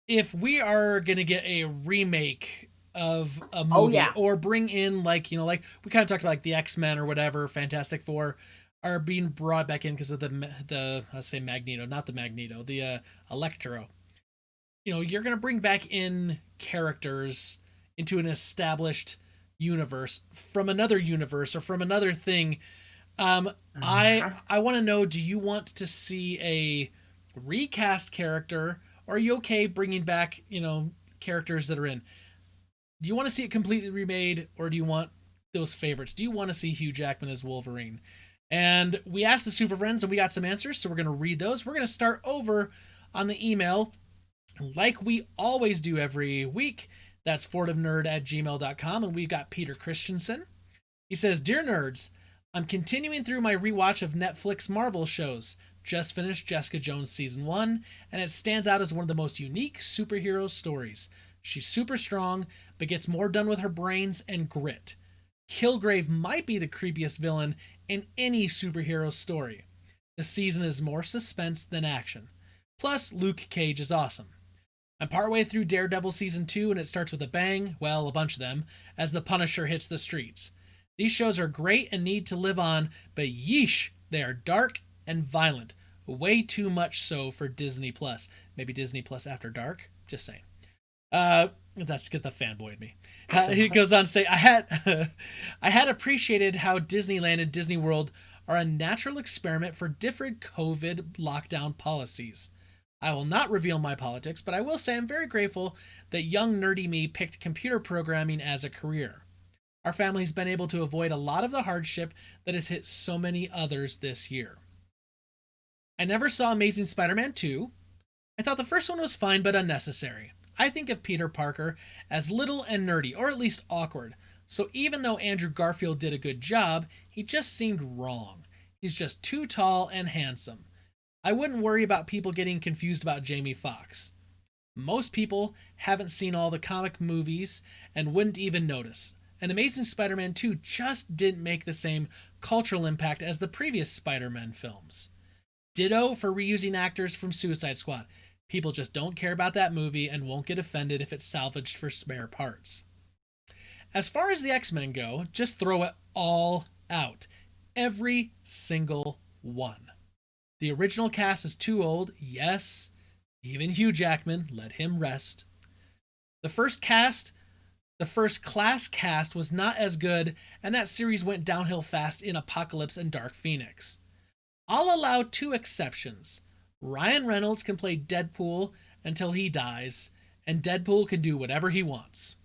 if we are going to get a remake of a movie or bring in, like, you know, like we kind of talked about, like, the X-Men or whatever, Fantastic Four are being brought back in because of the let's say Magneto, not the Magneto, the Electro. You know, you're going to bring back in characters into an established universe from another universe or from another thing. I want to know, do you want to see a recast character, or are you okay bringing back, you know, characters that are in? Do you want to see it completely remade, or do you want those favorites? Do you want to see Hugh Jackman as Wolverine? And we asked the Super Friends, and we got some answers, so we're going to read those. We're going to start over on the email like we always do every week. That's fortivenerd@gmail.com, and we've got Peter Christensen. He says, Dear Nerds, I'm continuing through my rewatch of Netflix Marvel shows. Just finished Jessica Jones Season 1, and it stands out as one of the most unique superhero stories. She's super strong, but gets more done with her brains and grit. Kilgrave might be the creepiest villain in any superhero story. The season is more suspense than action. Plus, Luke Cage is awesome. I'm partway through Daredevil Season 2, and it starts with a bang, well, a bunch of them, as the Punisher hits the streets. These shows are great and need to live on, but yeesh, they are dark and violent. Way too much so for Disney Plus. Maybe Disney Plus After Dark? Just saying. That's because the fanboy in me. He goes on to say, I had appreciated how Disneyland and Disney World are a natural experiment for different COVID lockdown policies. I will not reveal my politics, but I will say I'm very grateful that young nerdy me picked computer programming as a career. Our family's been able to avoid a lot of the hardship that has hit so many others this year. I never saw Amazing Spider-Man 2. I thought the first one was fine but unnecessary. I think of Peter Parker as little and nerdy, or at least awkward. So even though Andrew Garfield did a good job, he just seemed wrong. He's just too tall and handsome. I wouldn't worry about people getting confused about Jamie Foxx. Most people haven't seen all the comic movies and wouldn't even notice. And Amazing Spider-Man 2 just didn't make the same cultural impact as the previous Spider-Man films. Ditto for reusing actors from Suicide Squad. People just don't care about that movie and won't get offended if it's salvaged for spare parts. As far as the X-Men go, just throw it all out. Every single one. The original cast is too old, yes. Even Hugh Jackman, let him rest. The first class cast was not as good, and that series went downhill fast in Apocalypse and Dark Phoenix. I'll allow 2 exceptions. Ryan Reynolds can play Deadpool until he dies, and Deadpool can do whatever he wants.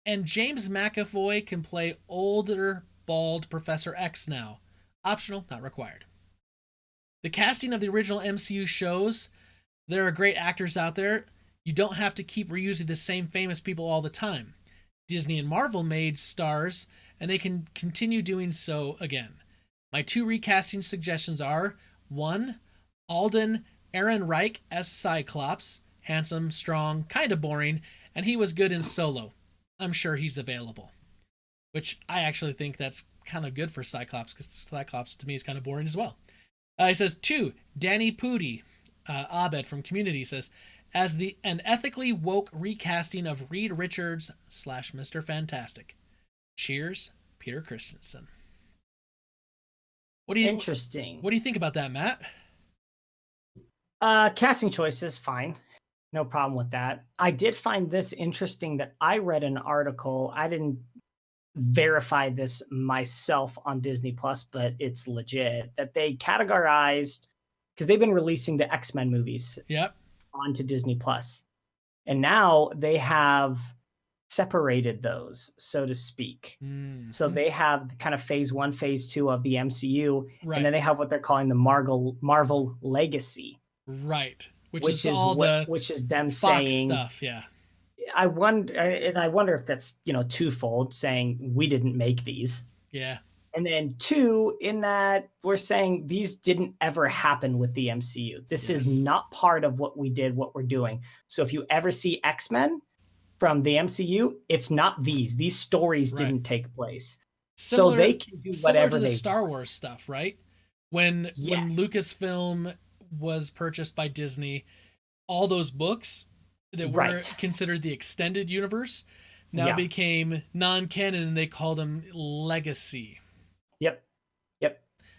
And James McAvoy can play older, bald Professor X now. Optional, not required. The casting of the original MCU shows there are great actors out there. You don't have to keep reusing the same famous people all the time. Disney and Marvel made stars, and they can continue doing so again. My 2 recasting suggestions are 1. Alden Ehrenreich as Cyclops. Handsome, strong, kind of boring, and he was good in Solo. I'm sure he's available. Which I actually think that's kind of good for Cyclops, because Cyclops to me is kind of boring as well. He says 2. Danny Pudi, Abed from Community says, as an ethically woke recasting of Reed Richards / Mr. Fantastic. Cheers, Peter Christensen. Interesting. What do you think about that, Matt? Casting choices, fine. No problem with that. I did find this interesting that I read an article. I didn't verify this myself on Disney Plus, but it's legit that they categorized, because they've been releasing the X-Men movies onto Disney Plus. And now they have separated those, so to speak. Mm-hmm. So they have kind of phase 1, phase 2 of the MCU, and then they have what they're calling the Marvel Legacy. Right. Which is them Fox saying stuff, yeah. I wonder if that's, twofold, saying we didn't make these. Yeah. And then 2, in that we're saying these didn't ever happen with the MCU. This is not part of what we did, what we're doing. So if you ever see X-Men from the MCU, it's not these. These stories didn't take place. So they can do whatever they want. Star Wars stuff, right? When Lucasfilm was purchased by Disney, all those books that were considered the extended universe now became non-canon, and they called them legacy. Yep.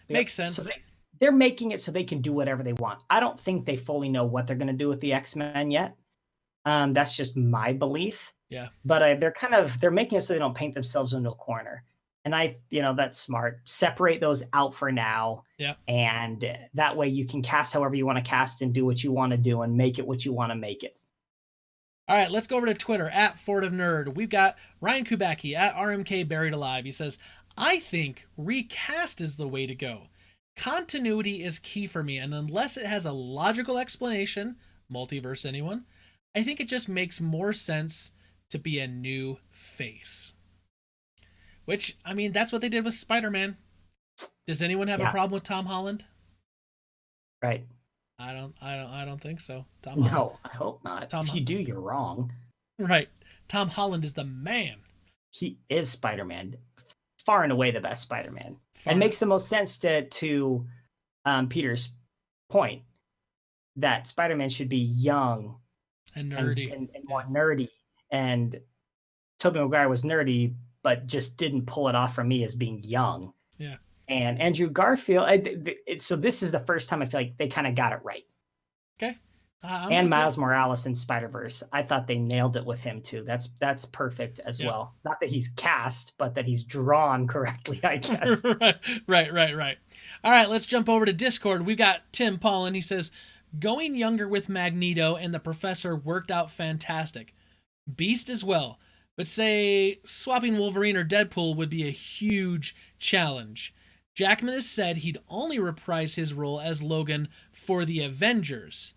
Makes sense. So they're making it so they can do whatever they want. I don't think they fully know what they're going to do with the X-Men yet. That's just my belief. Yeah. But they're making it so they don't paint themselves into a corner. And that's smart. Separate those out for now. Yeah. And that way you can cast however you want to cast and do what you want to do and make it what you want to make it. All right, let's go over to Twitter at Fort of Nerd. We've got Ryan Kubacki at RMK Buried Alive. He says, I think recast is the way to go. Continuity is key for me, and unless it has a logical explanation, multiverse anyone, I think it just makes more sense to be a new face. Which, I mean, that's what they did with Spider-Man. Does anyone have a problem with Tom Holland? Right. I don't think so. No, I hope not. If you do, you're wrong. Right. Tom Holland is the man. He is Spider-Man. Far and away the best Spider-Man. And makes the most sense to Peter's point that Spider-Man should be young and nerdy and more nerdy. And Tobey Maguire was nerdy, but just didn't pull it off for me as being young. Yeah. And Andrew Garfield, so this is the first time I feel like they kind of got it right. Okay. And Miles Morales in Spider-Verse. I thought they nailed it with him too. That's perfect as well. Not that he's cast, but that he's drawn correctly, I guess. Right. All right, let's jump over to Discord. We've got Tim Paulin. He says, going younger with Magneto and the Professor worked out fantastic. Beast as well. But say swapping Wolverine or Deadpool would be a huge challenge. Jackman has said he'd only reprise his role as Logan for the Avengers.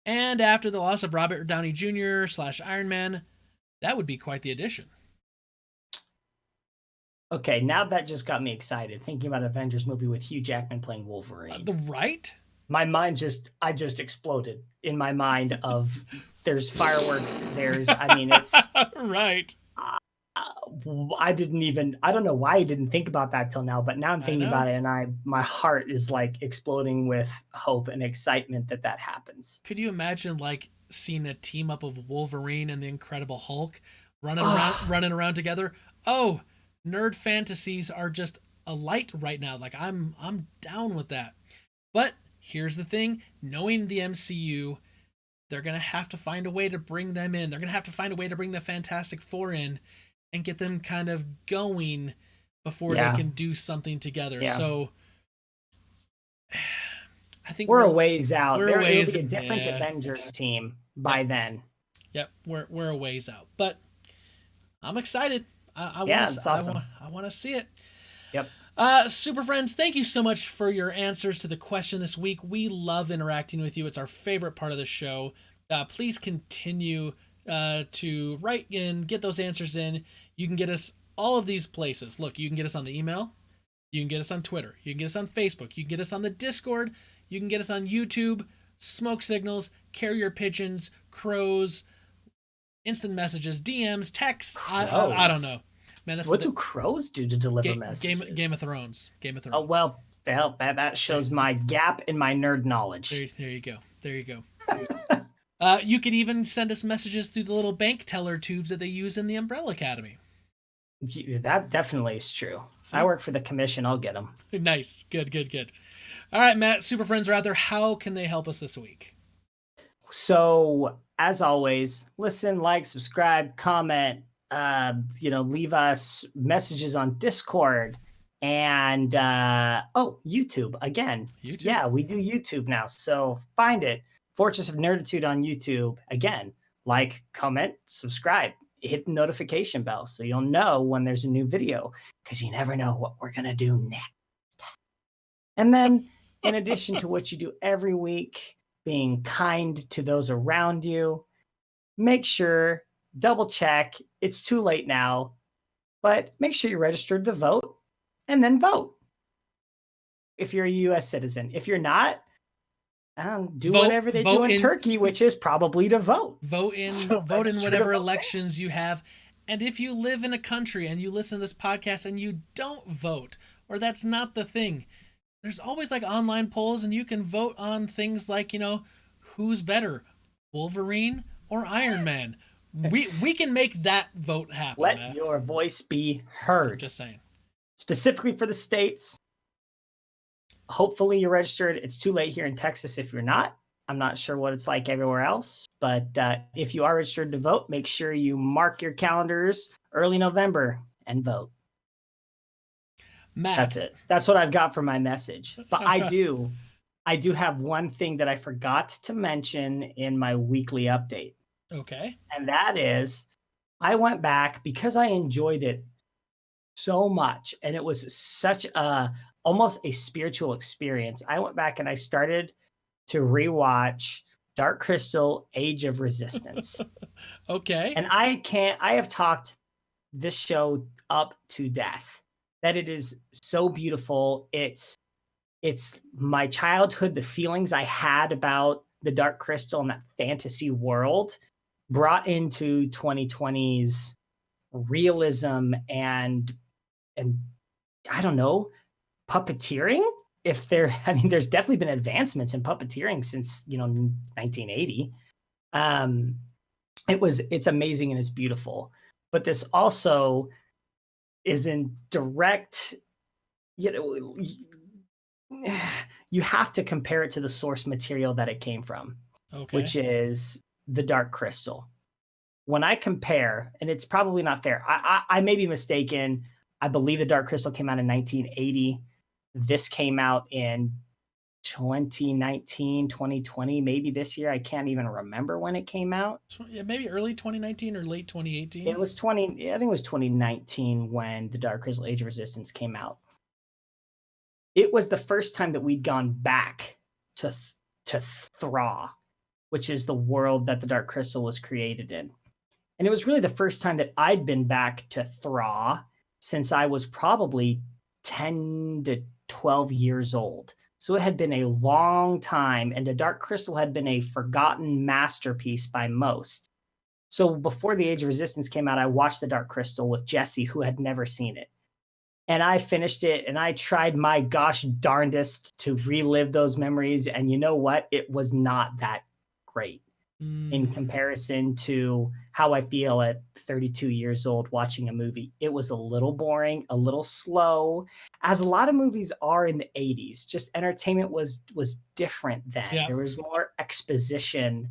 And after the loss of Robert Downey Jr. / Iron Man, that would be quite the addition. Okay, now that just got me excited, thinking about an Avengers movie with Hugh Jackman playing Wolverine. Right? My mind I just exploded in my mind of there's fireworks, it's... Right. I don't know why I didn't think about that till now, but now I'm thinking about it and my heart is like exploding with hope and excitement that happens. Could you imagine like seeing a team up of Wolverine and the Incredible Hulk running around together? Oh, nerd fantasies are just a light right now. Like I'm down with that. But here's the thing, knowing the MCU, they're going to have to find a way to bring them in. They're going to have to find a way to bring the Fantastic Four in and get them kind of going before they can do something together. Yeah. So I think we're a ways out. It'll be a different Avengers team by then. Yep, we're a ways out. But I'm excited. I want to see it. Yep. Super Friends, thank you so much for your answers to the question this week. We love interacting with you. It's our favorite part of the show. Please continue to write in, get those answers in. You can get us all of these places. Look, you can get us on the email. You can get us on Twitter. You can get us on Facebook. You can get us on the Discord. You can get us on YouTube, smoke signals, carrier pigeons, crows, instant messages, DMs, texts. I don't know. Man, what do crows do to deliver messages? Game of Thrones. Oh, well, that shows my gap in my nerd knowledge. There you go. You could even send us messages through the little bank teller tubes that they use in the Umbrella Academy. That definitely is true. So, I work for the commission. I'll get them. Nice. Good. All right, Matt, Super Friends are out there. How can they help us this week? So, as always, listen, like, subscribe, comment, leave us messages on Discord and YouTube again. YouTube. Yeah, we do YouTube now. So find it. Fortress of Nerditude on YouTube. Again, like, comment, subscribe, hit the notification bell so you'll know when there's a new video, because you never know what we're going to do next. And then, in addition to what you do every week, being kind to those around you, make sure, double check, it's too late now, but make sure you're registered to vote and then vote. If you're a U.S. citizen. If you're not, whatever they do in Turkey, which is probably to vote. Vote in whatever elections you have. And if you live in a country and you listen to this podcast and you don't vote, or that's not the thing, there's always like online polls and you can vote on things like, who's better, Wolverine or Iron Man. We can make that vote happen. Let your voice be heard. Just saying. Specifically for the States. Hopefully you're registered. It's too late here in Texas if you're not. I'm not sure what it's like everywhere else. But if you are registered to vote, make sure you mark your calendars early November and vote. Matt. That's it. That's what I've got for my message. But I do have one thing that I forgot to mention in my weekly update. Okay. And that is, I went back because I enjoyed it so much. And it was such almost a spiritual experience. I went back and I started to rewatch Dark Crystal: Age of Resistance. Okay. And I have talked this show up to death, that it is so beautiful. It's my childhood, the feelings I had about the Dark Crystal and that fantasy world brought into 2020's realism and I don't know, puppeteering. There's definitely been advancements in puppeteering since 1980. It's amazing and it's beautiful, but this also is in direct, you have to compare it to the source material that it came from. Okay. which is the Dark Crystal. When I compare, and it's probably not fair, I may be mistaken. I believe the Dark Crystal came out in 1980. This came out in 2019, 2020, maybe this year. I can't even remember when it came out. Yeah, maybe early 2019 or late 2018. It was I think it was 2019 when the Dark Crystal Age of Resistance came out. It was the first time that we'd gone back to Thra, which is the world that the Dark Crystal was created in. And it was really the first time that I'd been back to Thra since I was probably 10 to 12 years old. So it had been a long time, and the Dark Crystal had been a forgotten masterpiece by most. So before the Age of Resistance came out, I watched the Dark Crystal with Jesse, who had never seen it. And I finished it, and I tried my gosh darndest to relive those memories. And you know what? It was not that great in comparison to how I feel at 32 years old watching a movie. It was a little boring, a little slow, as a lot of movies are in the 80s. Just entertainment was different then. Yeah. There was more exposition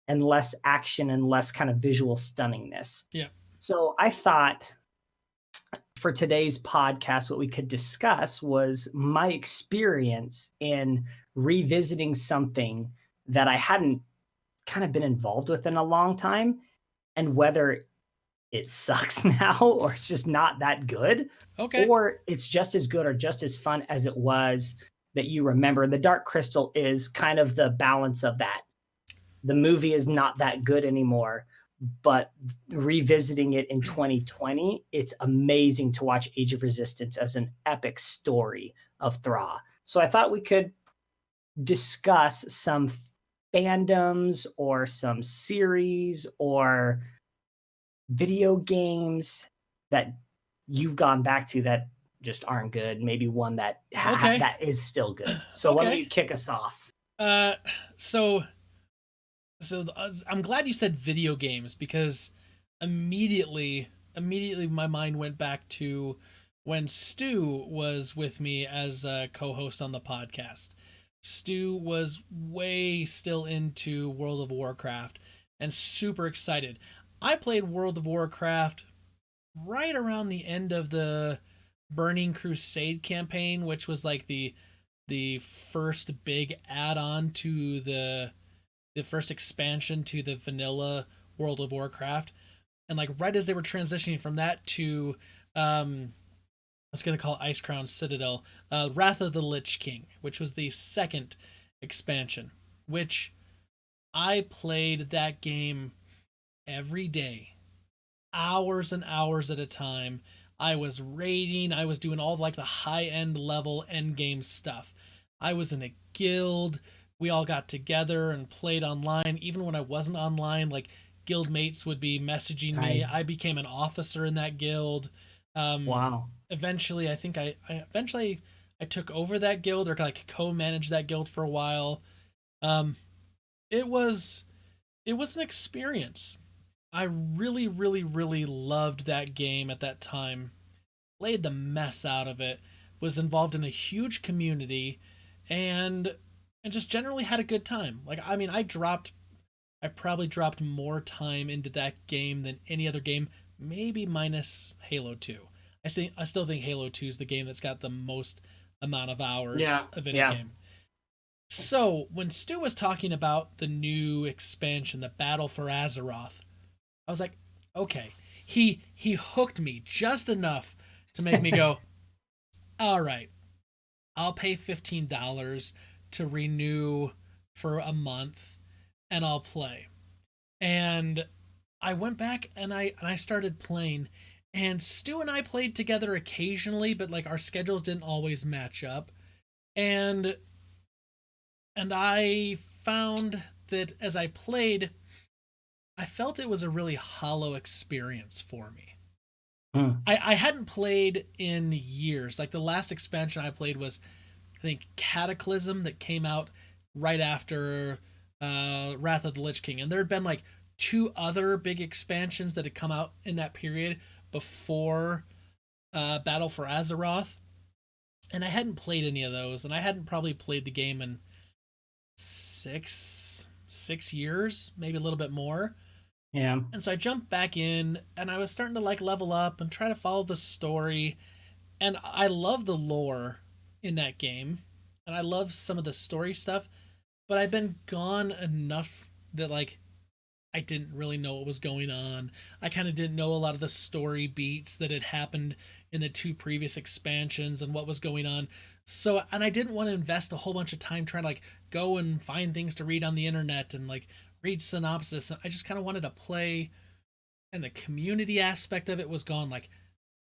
and less action and less kind of visual stunningness. Yeah. So I thought for today's podcast, what we could discuss was my experience in revisiting something that I hadn't kind of been involved with in a long time, and whether it sucks now or it's just not that good, Okay. or it's just as good or just as fun as it was that you remember. The Dark Crystal is kind of the balance of that. The movie is not that good anymore, but revisiting it in 2020, it's amazing to watch Age of Resistance as an epic story of Thra. So I thought we could discuss some fandoms or some series or video games that you've gone back to that just aren't good. Maybe one that that is still good. So why don't you kick us off? So I'm glad you said video games, because immediately my mind went back to when Stu was with me as a co-host on the podcast. Stu was way still into World of Warcraft and super excited. I played World of Warcraft right around the end of the Burning Crusade campaign, which was like the first big add-on to the first expansion to the vanilla World of Warcraft. And like right as they were transitioning from that to I was going to call it Icecrown Citadel, Wrath of the Lich King, which was the second expansion, which I played that game every day, hours and hours at a time. I was raiding, I was doing all like the high-end level end game stuff. I was in a guild. We all got together and played online. Even when I wasn't online, like guild mates would be messaging me. I became an officer in that guild. Wow. Eventually, I think I took over that guild, or like co-managed that guild for a while. It was an experience. I really, really, really loved that game at that time. Played the mess out of it. Was involved in a huge community, and just generally had a good time. Like, I mean, I probably dropped more time into that game than any other game, maybe minus Halo 2. I still think Halo 2 is the game that's got the most amount of hours of any game. So, when Stu was talking about the new expansion, the Battle for Azeroth, I was like, okay. He hooked me just enough to make me go, all right, I'll pay $15 to renew for a month, and I'll play. And I went back and I started playing, and Stu and I played together occasionally, but like our schedules didn't always match up. And I found that as I played, I felt it was a really hollow experience for me. I hadn't played in years. Like the last expansion I played was, I think, Cataclysm, that came out right after Wrath of the Lich King. And there had been like 2 other big expansions that had come out in that period before Battle for Azeroth. And I hadn't played any of those. And I hadn't probably played the game in 6, 6 years, maybe a little bit more. Yeah. And so I jumped back in and I was starting to like level up and try to follow the story. And I love the lore in that game. And I love some of the story stuff, but I've been gone enough that like I didn't really know what was going on. I kind of didn't know a lot of the story beats that had happened in the two previous expansions and what was going on. So, and I didn't want to invest a whole bunch of time trying to like go and find things to read on the internet and like read synopsis. I just kind of wanted to play, and the community aspect of it was gone. Like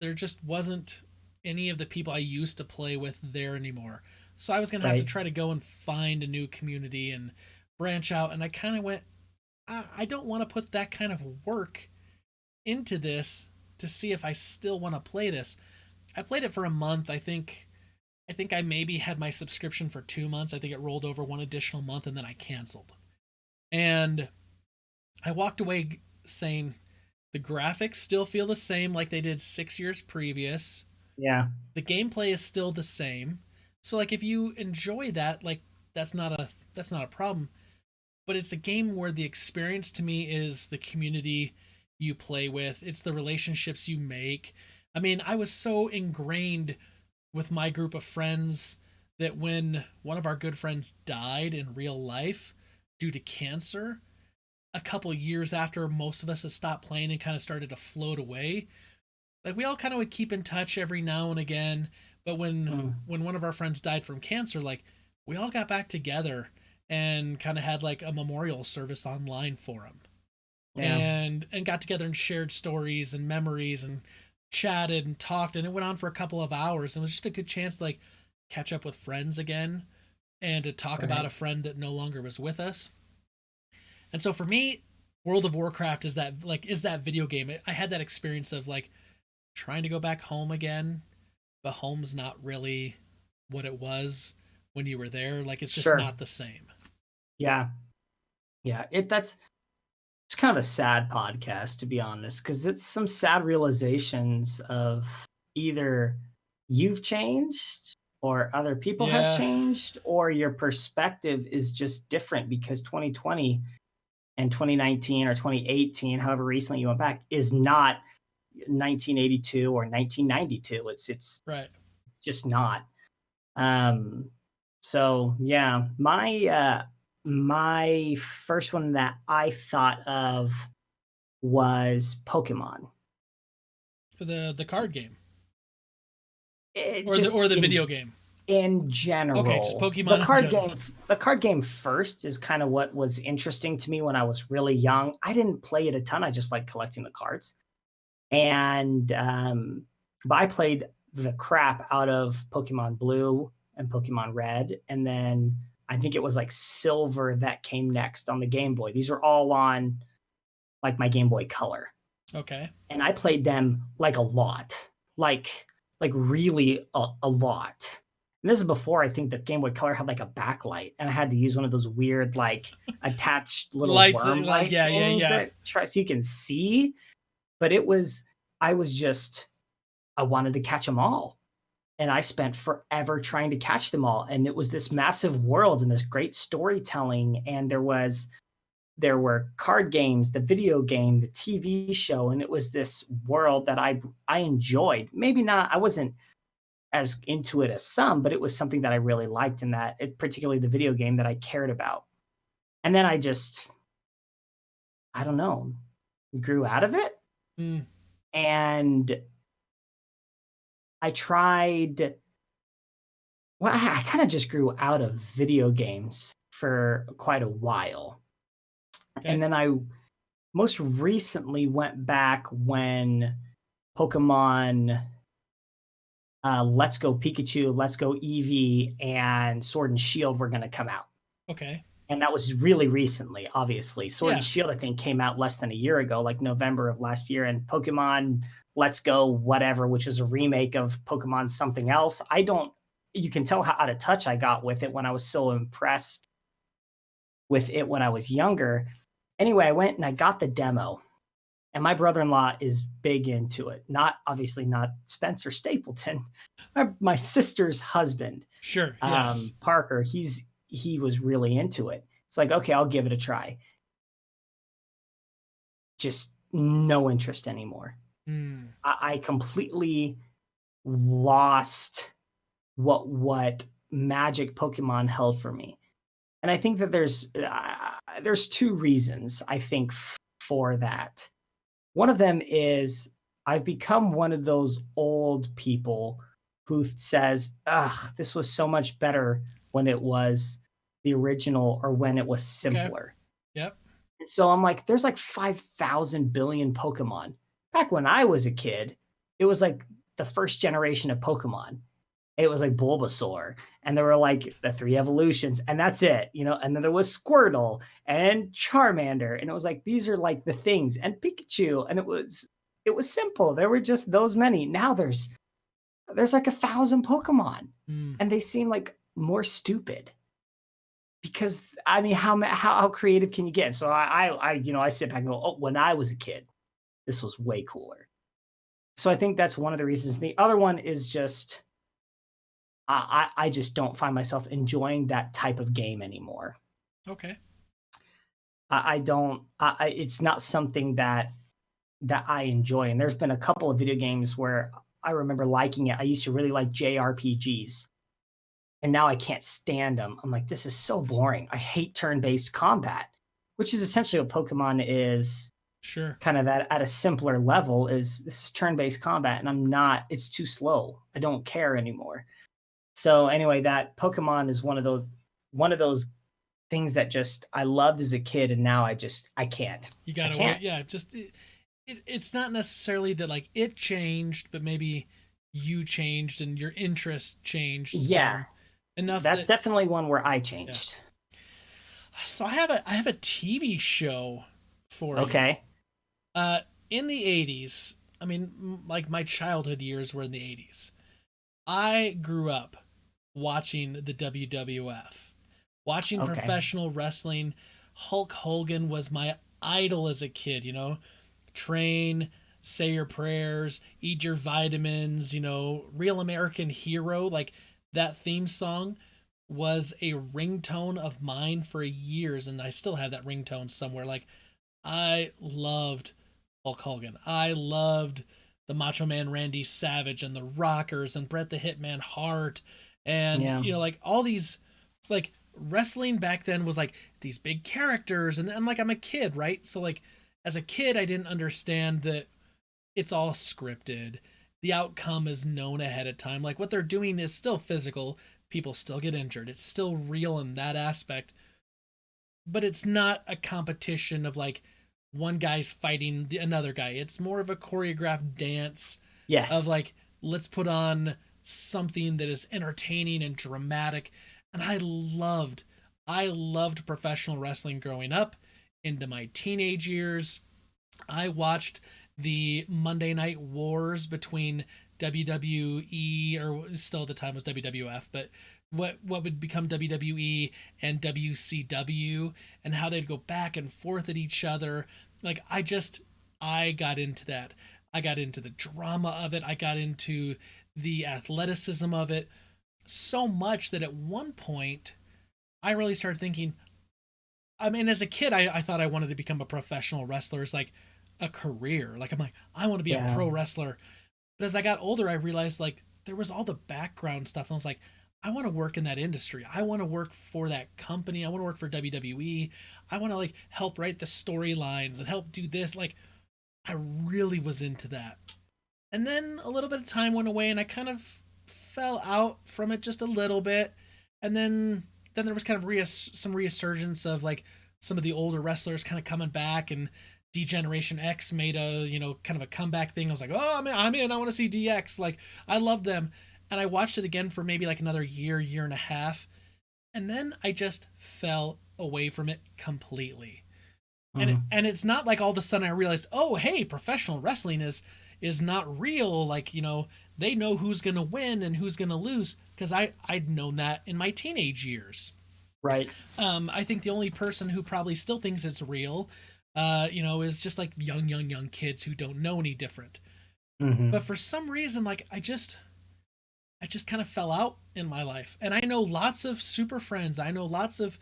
there just wasn't any of the people I used to play with there anymore. So I was going to have to try to go and find a new community and branch out. And I kind of went, I don't want to put that kind of work into this to see if I still want to play this. I played it for a month. I think I maybe had my subscription for 2 months. I think it rolled over one additional month and then I canceled. And I walked away saying the graphics still feel the same like they did 6 years previous. Yeah. The gameplay is still the same. So like if you enjoy that, like that's not a problem. But it's a game where the experience to me is the community you play with. It's the relationships you make. I mean, I was so ingrained with my group of friends that when one of our good friends died in real life due to cancer, a couple years after most of us had stopped playing and kind of started to float away, like we all kind of would keep in touch every now and again. But when one of our friends died from cancer, like we all got back together and kind of had like a memorial service online for him. Yeah. And got together and shared stories and memories and chatted and talked, and it went on for a couple of hours, and it was just a good chance to like catch up with friends again and to talk about a friend that no longer was with us. And so for me, World of Warcraft is that video game. I had that experience of like trying to go back home again, but home's not really what it was when you were there. Like it's just not the same. Yeah. It's kind of a sad podcast, to be honest, because it's some sad realizations of either you've changed or other people have changed, or your perspective is just different because 2020 and 2019 or 2018, however recently you went back, is not 1982 or 1992. It's right. Just not. So yeah, my first one that I thought of was Pokemon. The card game. Or the video game. In general. Okay, just Pokemon. The card game first is kind of what was interesting to me when I was really young. I didn't play it a ton. I just liked collecting the cards. And but I played the crap out of Pokemon Blue and Pokemon Red, and then I think it was like Silver that came next on the Game Boy. These were all on like my Game Boy Color. Okay. And I played them like a lot, like really a lot. And this is before I think the Game Boy Color had like a backlight, and I had to use one of those weird like attached little lights, worm light things that try so you can see. But I wanted to catch them all. And I spent forever trying to catch them all. And it was this massive world and this great storytelling. And there were card games, the video game, the TV show. And it was this world that I enjoyed. Maybe not, I wasn't as into it as some, but it was something that I really liked, in that particularly the video game that I cared about. And then I don't know, grew out of it. And I kind of just grew out of video games for quite a while. Okay. And then I most recently went back when Pokemon Let's Go Pikachu, Let's Go Eevee, and Sword and Shield were going to come out. Okay. And that was really recently, obviously. Sword and Shield, I think, came out less than a year ago, like November of last year. And Pokemon Let's Go whatever, which is a remake of Pokemon something else. You can tell how out of touch I got with it when I was so impressed with it when I was younger. Anyway, I went and I got the demo. And my brother-in-law is big into it. Obviously not Spencer Stapleton, my sister's husband. Sure, yes. Parker, he was really into it. It's like, okay, I'll give it a try. Just no interest anymore. Mm. I completely lost what magic Pokemon held for me. And I think that there's two reasons I think for that. One of them is I've become one of those old people who says, "Ugh, this was so much better when it was the original or when it was Okay. simpler." Yep. And so I'm like, there's like 5,000 billion Pokemon. Back when I was a kid, it was like the first generation of Pokemon. It was like Bulbasaur, and there were like the 3 evolutions, and that's it, you know. And then there was Squirtle and Charmander, and it was like these are like the things, and Pikachu, and it was simple. There were just those many. Now there's like 1,000 Pokemon, Mm. and they seem like more stupid because I mean, how creative can you get? So I sit back and go, oh, when I was a kid, this was way cooler. So I think that's one of the reasons. The other one is just I just don't find myself enjoying that type of game anymore. Okay. I don't. It's not something that I enjoy. And there's been a couple of video games where I remember liking it. I used to really like JRPGs, and now I can't stand them. I'm like, this is so boring. I hate turn-based combat, which is essentially what Pokemon is. Sure. Kind of at a simpler level is this is turn-based combat, and I'm not. It's too slow. I don't care anymore. So anyway, that Pokemon is one of those things that just I loved as a kid, and now I can't. You I gotta wait. can't. Yeah. Just it's not necessarily that like it changed, but maybe you changed and your interest changed Yeah, some enough that's that definitely one where I yeah. changed. So I have a TV show for you. Okay. Uh, in the 80s, I mean, like my childhood years were in the 80s. I grew up watching the WWF, watching Okay. professional wrestling. Hulk Hogan was my idol as a kid, you know. Train, say your prayers, eat your vitamins, you know, Real American Hero. Like that theme song was a ringtone of mine for years, and I still have that ringtone somewhere. Like, I loved Hulk Hogan. I loved the Macho Man Randy Savage and the Rockers and Bret the Hitman Hart and Yeah. you know like all these like wrestling back then was like these big characters and I'm like I'm a kid, right? So like as a kid I didn't understand that it's all scripted. The outcome is known ahead of time. Like what they're doing is still physical. People still get injured. It's still real in that aspect. But it's not a competition of like one guy's fighting another guy. It's more of a choreographed dance of Yes. like let's put on something that is entertaining and dramatic. And I loved professional wrestling growing up into my teenage years. I watched the Monday Night Wars between WWE, or still at the time was WWF, but what would become WWE and WCW, and how they'd go back and forth at each other. Like I got into that. I got into the drama of it. I got into the athleticism of it so much that at one point I really started thinking, I mean, as a kid, I thought I wanted to become a professional wrestler as like a career. Like I'm like, I want to be a Yeah. pro wrestler. But as I got older, I realized like there was all the background stuff. And I was like, I want to work in that industry. I want to work for that company. I want to work for WWE. I want to like help write the storylines and help do this. Like I really was into that. And then a little bit of time went away and I kind of fell out from it just a little bit. And then there was kind of some resurgence of like some of the older wrestlers kind of coming back, and D-Generation X made a, you know, kind of a comeback thing. I was like, "Oh, I'm in. I want to see DX." Like I love them. And I watched it again for maybe like another year and a half. And then I just fell away from it completely. Mhm. And it's not like all of a sudden I realized, oh hey, professional wrestling is not real. Like you know they know who's gonna win and who's gonna lose because I'd known that in my teenage years. Right. I think the only person who probably still thinks it's real, you know, is just like young kids who don't know any different. Hmm. But for some reason, like I just kind of fell out in my life. And I know lots of super friends. I know lots of,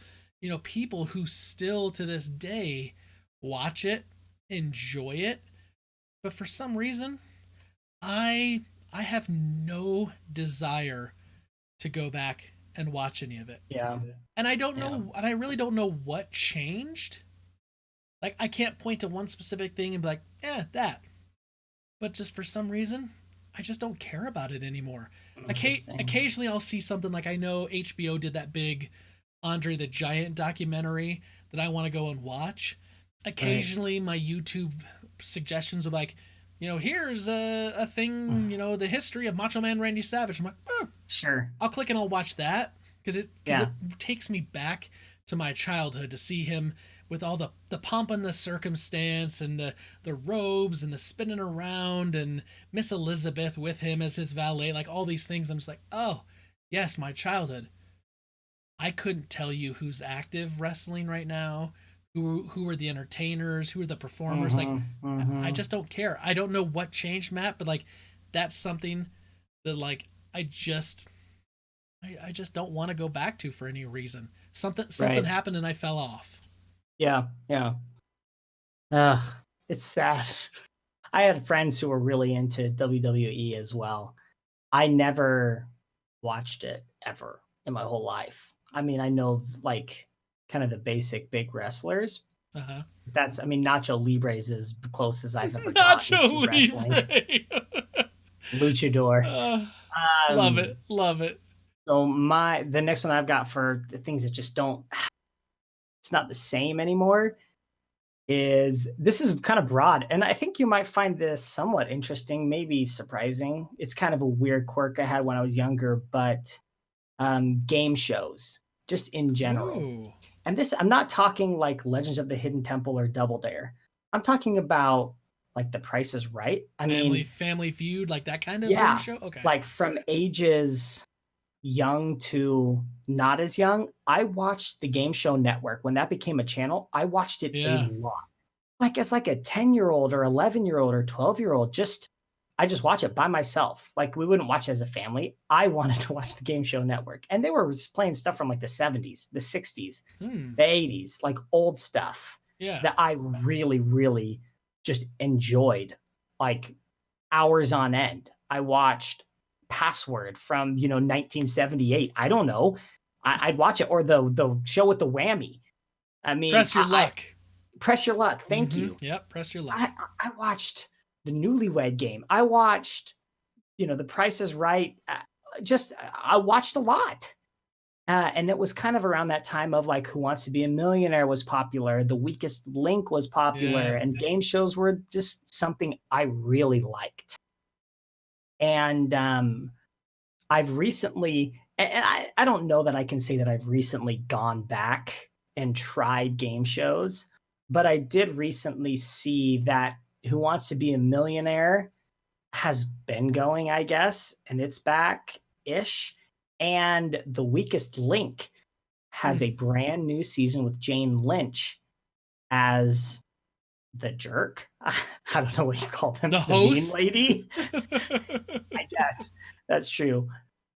people who still to this day watch it, enjoy it, but for some reason, I have no desire to go back and watch any of it. Yeah. And I don't know, and I really don't know what changed. Like, I can't point to one specific thing and be like, that. But just for some reason, I just don't care about it anymore. Occasionally I'll see something like, I know HBO did that big Andre the Giant documentary that I want to go and watch. Occasionally my YouTube suggestions are like, here's a thing, the history of Macho Man Randy Savage. I'm like, sure. I'll click and I'll watch that because it takes me back to my childhood to see him with all the pomp and the circumstance and the robes and the spinning around and Miss Elizabeth with him as his valet, like all these things. I'm just like, oh, yes, my childhood. I couldn't tell you who's active wrestling right now, who are the entertainers, who are the performers. I just don't care. I don't know what changed, Matt, but like that's something that like I just don't want to go back to for any reason. Something happened and I fell off. Yeah. It's sad. I had friends who were really into WWE as well. I never watched it ever in my whole life. I mean, I know like kind of the basic big wrestlers. Uh-huh. Nacho Libre is as close as I've ever gotten to wrestling. Luchador. Love it. So the next one I've got for the things that just it's not the same anymore, this is kind of broad. And I think you might find this somewhat interesting, maybe surprising. It's kind of a weird quirk I had when I was younger, but game shows, just in general. Ooh. And this, I'm not talking like Legends of the Hidden Temple or Double Dare. I'm talking about like The Price is Right. Family Feud, like that kind of game show? Okay. Like from ages young to not as young, I watched the Game Show Network. When that became a channel, I watched it a lot. Like as like a 10-year-old or 11-year-old or 12-year-old, I just watch it by myself. Like we wouldn't watch it as a family. I wanted to watch the Game Show Network. And they were playing stuff from like the 70s, the 60s, the 80s, like old stuff that I really, really just enjoyed, like hours on end. I watched Password from 1978. I don't know. I'd watch it, or the show with the whammy. I mean, Press Your Luck. Press Your Luck. Thank you. Yep, Press Your Luck. I watched the Newlywed Game. I watched, The Price is Right. I watched a lot. And it was kind of around that time of like Who Wants to Be a Millionaire was popular. The Weakest Link was popular. And game shows were just something I really liked. And I've recently, and I don't know that I can say that I've recently gone back and tried game shows, but I did recently see that Who Wants to Be a Millionaire has been going, I guess, and it's back-ish. And The Weakest Link has a brand new season with Jane Lynch as the jerk. I don't know what you call them. The host? Mean lady. I guess that's true.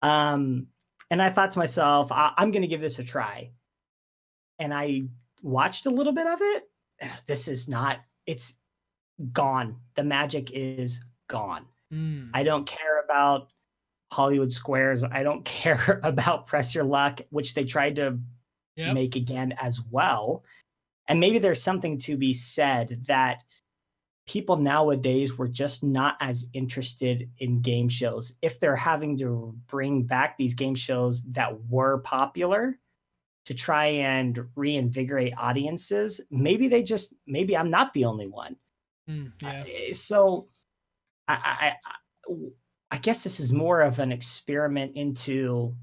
And I thought to myself, I'm going to give this a try. And I watched a little bit of it. It's gone. The magic is gone. I don't care about Hollywood Squares. I don't care about Press Your Luck, which they tried to make again as well. And maybe there's something to be said that people nowadays were just not as interested in game shows. If they're having to bring back these game shows that were popular to try and reinvigorate audiences, maybe I'm not the only one. So I guess this is more of an experiment into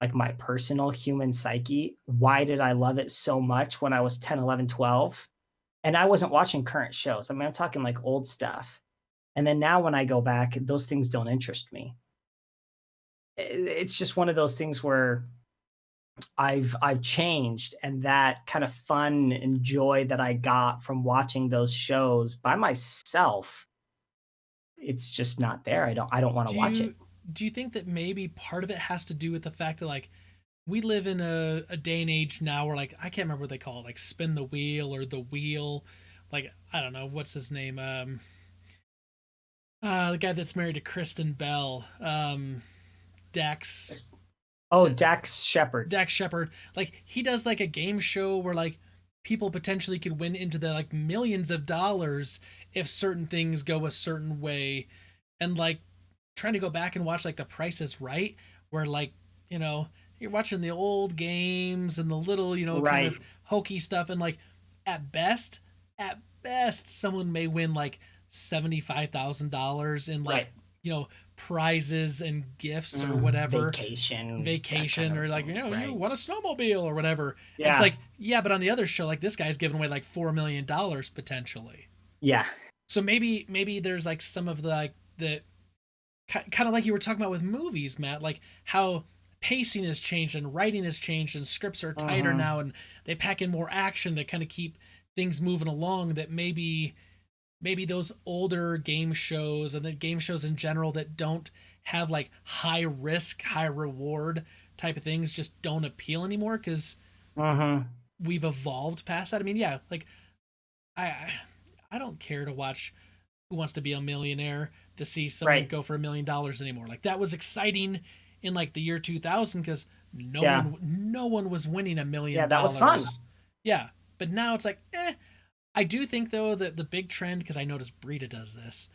like my personal human psyche. Why did I love it so much when I was 10, 11, 12? And I wasn't watching current shows. I mean, I'm talking like old stuff. And then now when I go back, those things don't interest me. It's just one of those things where I've changed, and that kind of fun and joy that I got from watching those shows by myself, it's just not there. I don't want to watch it. Do you think that maybe part of it has to do with the fact that like we live in a day and age now where like I can't remember what they call it, like spin the wheel or the wheel, like I don't know what's his name, the guy that's married to Kristen Bell, Dax. Oh, Dax Shepard. Dax Shepard, like he does like a game show where like people potentially could win into the like millions of dollars if certain things go a certain way, and like trying to go back and watch like The Price is Right, where like you're watching the old games and the little kind Right. of hokey stuff, and like at best someone may win like $75,000 in like Right. prizes and gifts or whatever, Vacation. or like you want a snowmobile or whatever. Yeah. It's like, yeah, but on the other show, like this guy's giving away like $4 million potentially. Yeah. So maybe there's like some of the like the kind of like you were talking about with movies, Matt, like how pacing has changed and writing has changed and scripts are tighter now and they pack in more action to kind of keep things moving along, that maybe those older game shows and the game shows in general that don't have like high risk, high reward type of things just don't appeal anymore because we've evolved past that. I mean, yeah, like I don't care to watch Who Wants to Be a Millionaire to see someone go for $1 million anymore. Like that was exciting in like the year 2000 because no one was winning $1 million. Yeah, that was fun. Yeah, but now it's like, I do think though that the big trend, because I noticed Brita does this,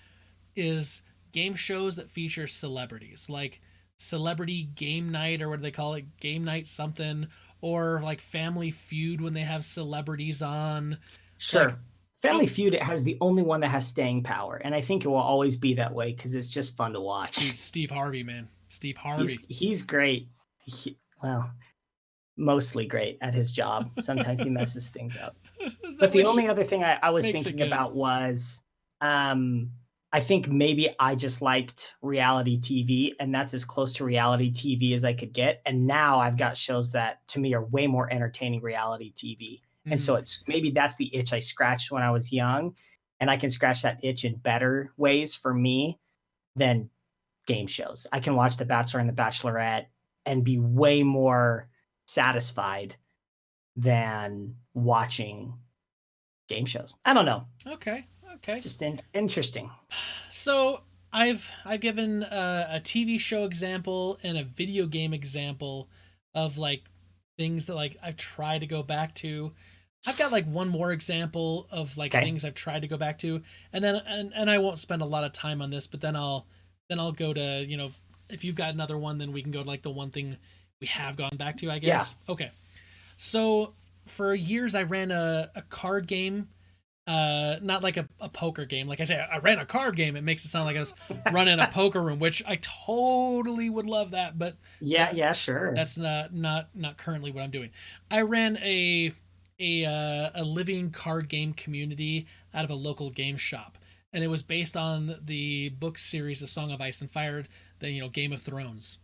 is game shows that feature celebrities, like Celebrity Game Night, or what do they call it, Game Night something, or like Family Feud when they have celebrities on. Sure. Like, Family Feud, it has the only one that has staying power, and I think it will always be that way because it's just fun to watch. Dude, Steve Harvey, man. Steve Harvey. He's great. Well, mostly great at his job. Sometimes he messes things up. But the only other thing I was thinking about was I think maybe I just liked reality TV, and that's as close to reality TV as I could get. And now I've got shows that to me are way more entertaining reality TV. And so it's maybe that's the itch I scratched when I was young, and I can scratch that itch in better ways for me than game shows. I can watch The Bachelor and The Bachelorette and be way more satisfied than watching game shows. I don't know. Okay. Just interesting. So I've given a TV show example and a video game example of like things that like I've tried to go back to. I've got like one more example of like things I've tried to go back to, and then and I won't spend a lot of time on this, but then I'll go to, if you've got another one, then we can go to like the one thing we have gone back to, I guess. Yeah. Okay. So for years I ran a card game, not like a poker game. Like I say, I ran a card game. It makes it sound like I was running a poker room, which I totally would love that, but yeah, sure. That's not currently what I'm doing. I ran a living card game community out of a local game shop, and it was based on the book series The Song of Ice and Fire, the Game of Thrones.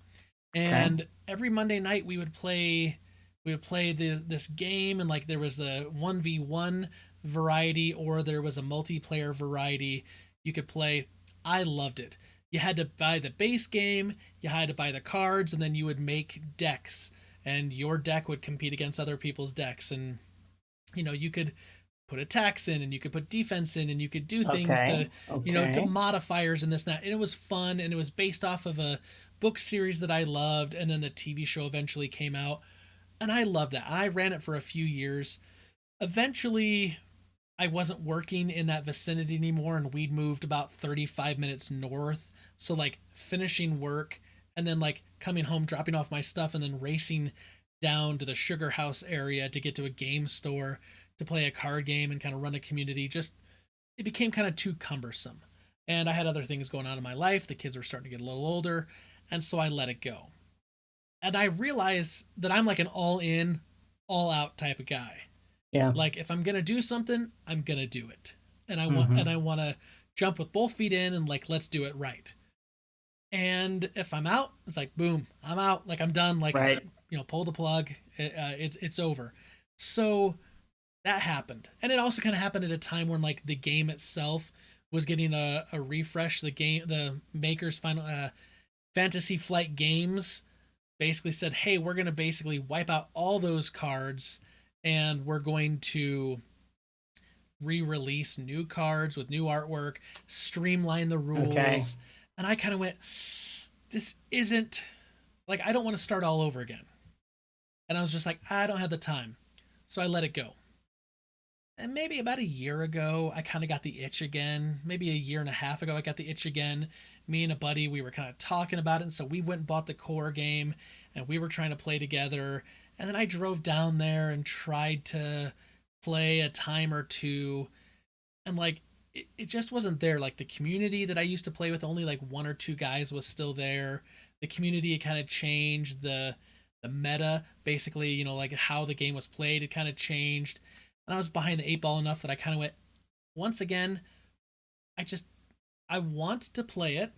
And every Monday night we would play this game, and like there was a 1v1 variety or there was a multiplayer variety you could play. I loved it. You had to buy the base game, you had to buy the cards, and then you would make decks, and your deck would compete against other people's decks, and you could put attacks in, and you could put defense in, and you could do things to modifiers and this and that. And it was fun, and it was based off of a book series that I loved, and then the TV show eventually came out, and I loved that. And I ran it for a few years. Eventually, I wasn't working in that vicinity anymore, and we'd moved about 35 minutes north. So like finishing work and then like coming home, dropping off my stuff, and then racing down to the Sugar House area to get to a game store to play a card game and kind of run a community, it became kind of too cumbersome. And I had other things going on in my life. The kids were starting to get a little older, and so I let it go. And I realized that I'm like an all-in, all-out type of guy. Yeah. Like if I'm gonna do something, I'm gonna do it, and I want to jump with both feet in and like let's do it right. And if I'm out, it's like boom, I'm out. Like I'm done. Like pull the plug. It's over. So that happened, and it also kind of happened at a time when like the game itself was getting a refresh. The makers final Fantasy Flight Games basically said, hey, we're going to basically wipe out all those cards and we're going to re-release new cards with new artwork, streamline the rules. Okay. And I kind of went, this isn't like, I don't want to start all over again. And I was just like, I don't have the time. So I let it go. And maybe about a year ago, I kind of got the itch again. Maybe a year and a half ago, I got the itch again. Me and a buddy, we were kind of talking about it. And so we went and bought the core game and we were trying to play together. And then I drove down there and tried to play a time or two. And like, it just wasn't there. Like the community that I used to play with, only like one or two guys was still there. The community had kind of changed. The meta, basically, you know, like how the game was played, it kind of changed. And I was behind the eight ball enough that I kind of went, once again, I want to play it.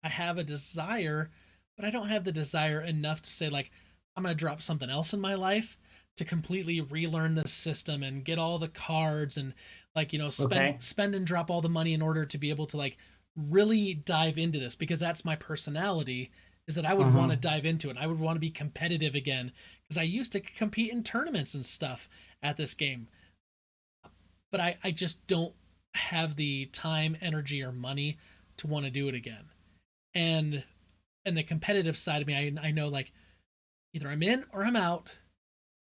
I have a desire, but I don't have the desire enough to say, like, I'm going to drop something else in my life to completely relearn the system and get all the cards and, like, you know, spend and drop all the money in order to be able to, like, really dive into this, because that's my personality, is that I would want to dive into it. I would want to be competitive again, because I used to compete in tournaments and stuff at this game. But I just don't have the time, energy, or money to want to do it again. And the competitive side of me, I know, like, either I'm in or I'm out.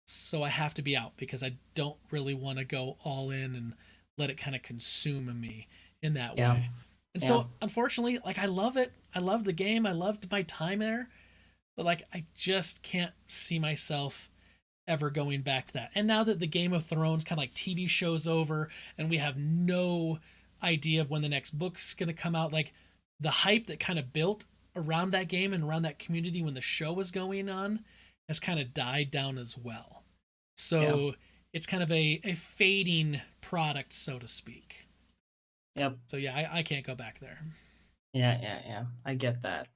So I have to be out because I don't really want to go all in and let it kind of consume me in that way. And so, unfortunately, like, I love it. I love the game. I loved my time there. But, like, I just can't see myself ever going back to that. And now that the Game of Thrones kind of like TV show's over and we have no idea of when the next book's going to come out, like, the hype that kind of built around that game and around that community when the show was going on has kind of died down as well. So it's kind of a fading product, so to speak. Yep. So yeah, I can't go back there. Yeah. I get that.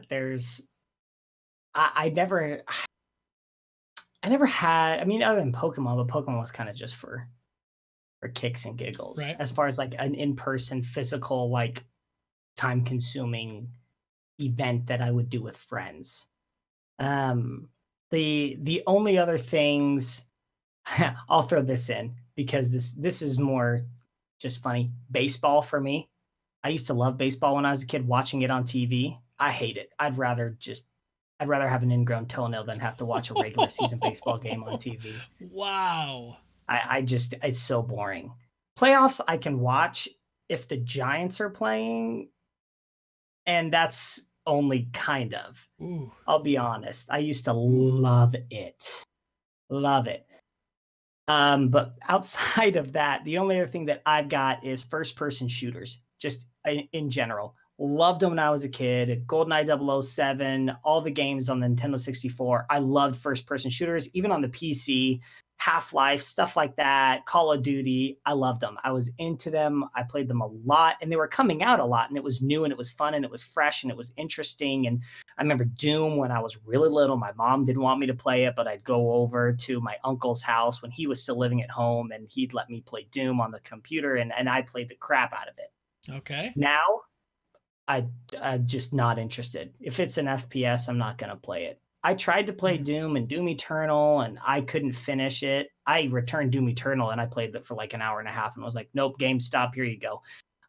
There's, I never had, I mean, other than Pokemon, but Pokemon was kind of just for kicks and giggles. Right. As far as like an in-person physical, like, time consuming event that I would do with friends. The only other things, I'll throw this in because this is more just funny. Baseball for me. I used to love baseball when I was a kid, watching it on TV. I hate it. I'd rather have an ingrown toenail than have to watch a regular season baseball game on TV. Wow. I just, it's so boring. Playoffs I can watch if the Giants are playing, and that's only kind of. Ooh. I'll be honest. I used to love it. Love it. But outside of that, the only other thing that I've got is first-person shooters, just in general. Loved them when I was a kid. GoldenEye 007, all the games on the Nintendo 64. I loved first-person shooters, even on the PC. Half-Life, stuff like that, Call of Duty. I loved them. I was into them. I played them a lot, and they were coming out a lot, and it was new, and it was fun, and it was fresh, and it was interesting. And I remember Doom when I was really little. My mom didn't want me to play it, but I'd go over to my uncle's house when he was still living at home, and he'd let me play Doom on the computer, and I played the crap out of it. Okay. Now, I'm just not interested. If it's an FPS, I'm not going to play it. I tried to play Doom and Doom Eternal, and I couldn't finish it. I returned Doom Eternal, and I played it for like an hour and a half, and I was like, nope, game stop, here you go.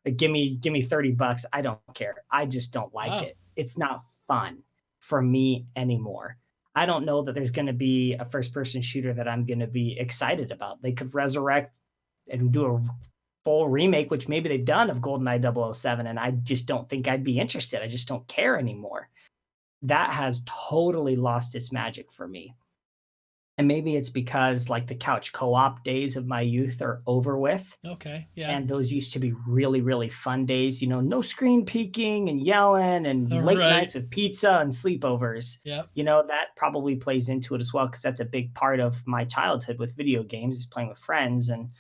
Like, give me $30. I don't care. I just don't like it. It's not fun for me anymore. I don't know that there's going to be a first-person shooter that I'm going to be excited about. They could resurrect and do a full remake, which maybe they've done, of GoldenEye 007, and I just don't think I'd be interested. I just don't care anymore. That has totally lost its magic for me. And maybe it's because, like, the couch co-op days of my youth are over with. Okay, yeah. And those used to be really, really fun days. You know, no screen peeking and yelling and late nights with pizza and sleepovers. Yep. You know, that probably plays into it as well, because that's a big part of my childhood with video games, is playing with friends. And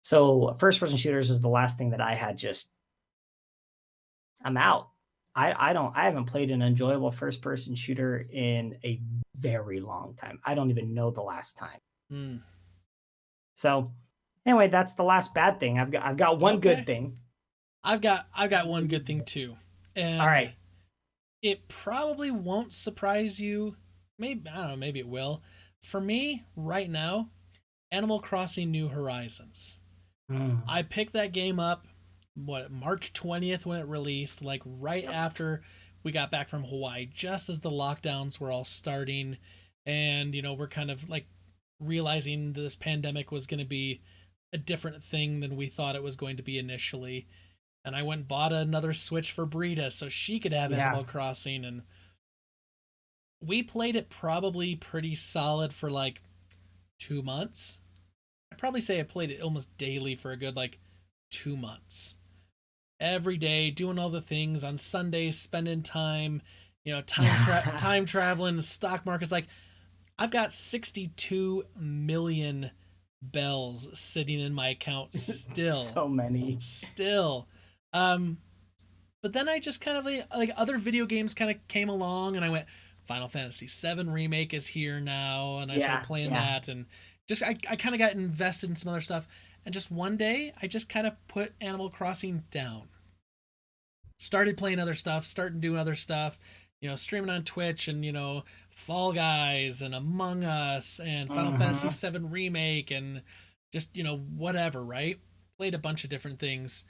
so first-person shooters was the last thing that I had. Just, I'm out. I haven't played an enjoyable first-person shooter in a very long time. I don't even know the last time. So anyway, that's the last bad thing. I've got one good thing. I've got one good thing too. And all right. It probably won't surprise you. Maybe, I don't know, maybe it will. For me, right now, Animal Crossing New Horizons. Mm. I picked that game up, March 20th when it released, like right after we got back from Hawaii, just as the lockdowns were all starting. And, we're kind of like realizing this pandemic was going to be a different thing than we thought it was going to be initially. And I went and bought another Switch for Brita so she could have Yeah. Animal Crossing. And we played it probably pretty solid for like 2 months. I'd probably say I played it almost daily for a good like 2 months. Every day, doing all the things on Sundays, spending time, time traveling, the stock market's like I've got 62 million bells sitting in my account still. So many. Still. Um, but then I just kind of like other video games kind of came along and I went, Final Fantasy VII Remake is here now, and I started playing that, and just I kind of got invested in some other stuff, and just one day I just kind of put Animal Crossing down. Started playing other stuff, starting doing other stuff, streaming on Twitch and Fall Guys and Among Us and Final Fantasy VII Remake and just whatever, right? Played a bunch of different things,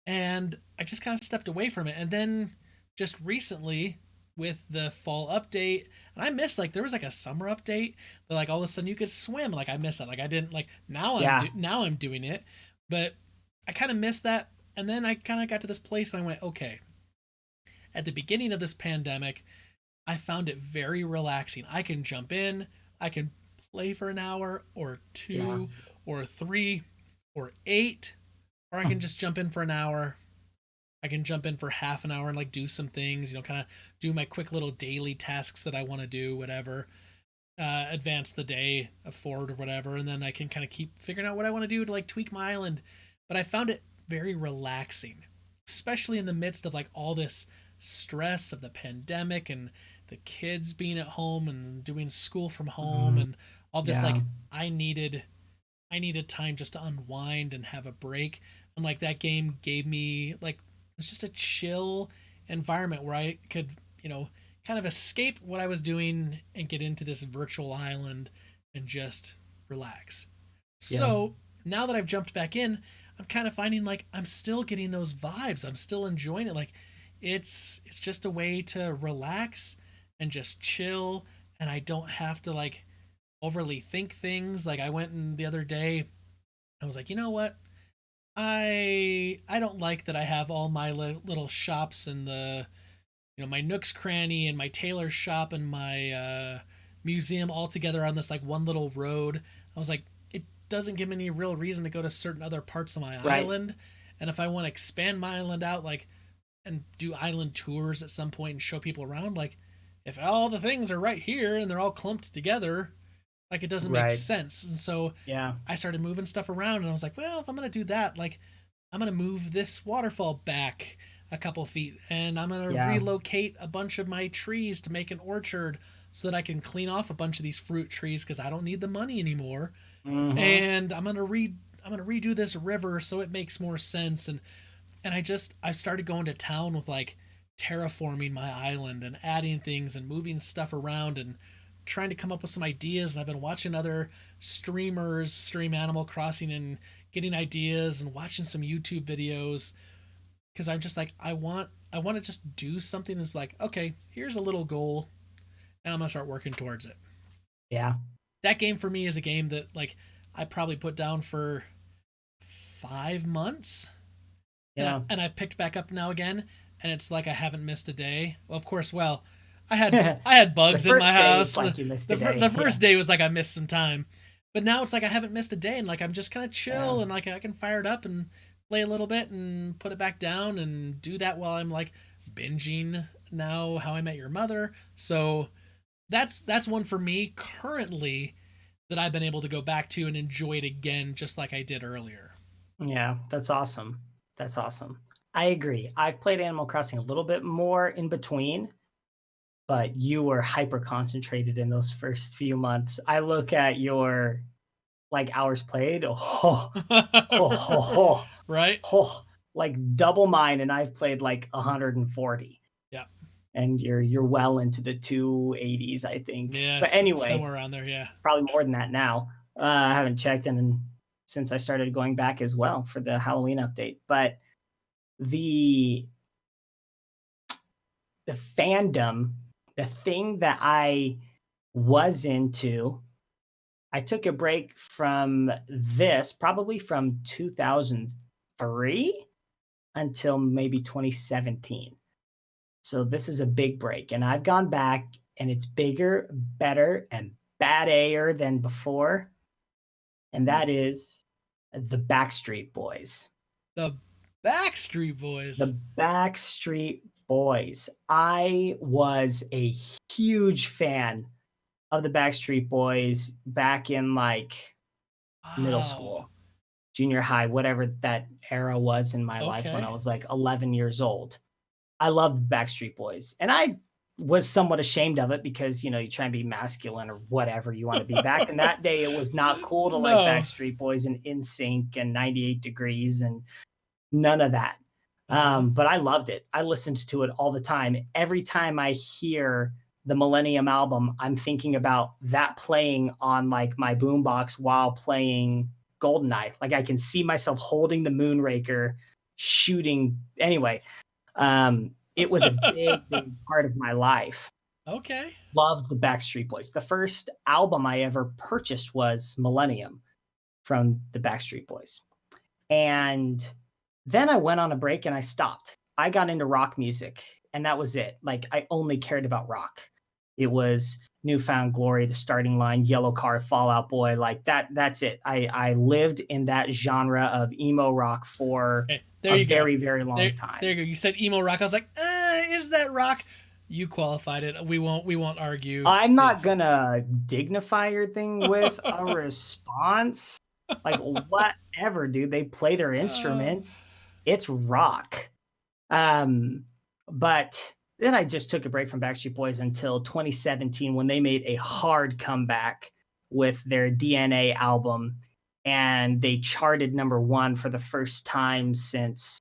and I just kind of stepped away from it, and then just recently with the fall update, and I missed like there was like a summer update that like all of a sudden you could swim. Like I missed that. Like I didn't like now I'm doing it, but I kind of missed that. And then I kind of got to this place and I went, okay. At the beginning of this pandemic, I found it very relaxing. I can jump in, I can play for an hour or two or three or 8, or I can just jump in for an hour. I can jump in for half an hour and like do some things, kind of do my quick little daily tasks that I want to do, whatever, advance the day forward or whatever. And then I can kind of keep figuring out what I want to do to like tweak my island. But I found it very relaxing, especially in the midst of like all this stress of the pandemic and the kids being at home and doing school from home and all this. Like I needed time just to unwind and have a break. And like that game gave me like, it's just a chill environment where I could, kind of escape what I was doing and get into this virtual island and just relax. So now that I've jumped back in, I'm kind of finding like I'm still getting those vibes. I'm still enjoying it. Like it's just a way to relax and just chill, and I don't have to like overly think things. Like I went in the other day, I was like, you know what? I don't like that I have all my little shops and the my Nook's Cranny and my tailor shop and my museum all together on this like one little road. I was like, it doesn't give me any real reason to go to certain other parts of my island. And if I want to expand my island out, like, and do island tours at some point and show people around, like, if all the things are right here and they're all clumped together, like it doesn't make sense. And so I started moving stuff around, and I was like, well, if I'm going to do that, like I'm going to move this waterfall back a couple feet, and I'm going to relocate a bunch of my trees to make an orchard so that I can clean off a bunch of these fruit trees because I don't need the money anymore. And I'm going to redo this river so it makes more sense. And I started going to town with like terraforming my island and adding things and moving stuff around and trying to come up with some ideas. And I've been watching other streamers stream Animal Crossing and getting ideas and watching some YouTube videos, because I'm just like, I want to just do something that's like, okay, here's a little goal and I'm gonna start working towards it. That game for me is a game that like I probably put down for 5 months. And I've picked back up now again, and it's like I haven't missed a day. Well, of course, I had bugs in my house. Like the first day was like I missed some time, but now it's like I haven't missed a day, and like I'm just kind of chill and like I can fire it up and play a little bit and put it back down and do that while I'm like binging now How I Met Your Mother. So that's one for me currently that I've been able to go back to and enjoy it again, just like I did earlier. Yeah, that's awesome. That's awesome. I agree. I've played Animal Crossing a little bit more in between, but you were hyper concentrated in those first few months. I look at your like hours played, right? Like double mine, and I've played like 140. Yeah. and you're well into the 280s, I think. But Yes, anyway, somewhere around there. Yeah. probably more than that now. I haven't checked in since I started going back as well for the Halloween update. But the the fandom, the thing that I was into, I took a break from this probably from 2003 until maybe 2017. So this is a big break. And I've gone back and it's bigger, better, and bad-ayer than before. And that is the Backstreet Boys. The Backstreet Boys. The Backstreet Boys. I was a huge fan of the Backstreet Boys back in like middle Wow. school, junior high, whatever that era was in my life when I Okay. was like 11 years old. I loved Backstreet Boys. And I was somewhat ashamed of it because, you try and be masculine or whatever you want to be. Back in that day, it was not cool to like No. Backstreet Boys and NSYNC and 98 Degrees and none of that. Uh-huh. But I loved it. I listened to it all the time. Every time I hear the Millennium album, I'm thinking about that playing on like my boombox while playing Goldeneye. Like I can see myself holding the Moonraker, shooting. Anyway, it was a big, big part of my life. Okay. Loved the Backstreet Boys. The first album I ever purchased was Millennium from the Backstreet Boys. And then I went on a break and I stopped. I got into rock music and that was it. Like I only cared about rock. It was Newfound Glory, The Starting Line, Yellow Card, Fall Out Boy, like that's it. I lived in that genre of emo rock for Okay. There a you go. very, very long There time. you go. You said emo rock. I was like, is that rock? You qualified it. We won't argue. I'm not Yes. gonna dignify your thing with a response. Like whatever, dude. They play their instruments. It's rock. But then I just took a break from Backstreet Boys until 2017 when they made a hard comeback with their DNA album and they charted #1 for the first time since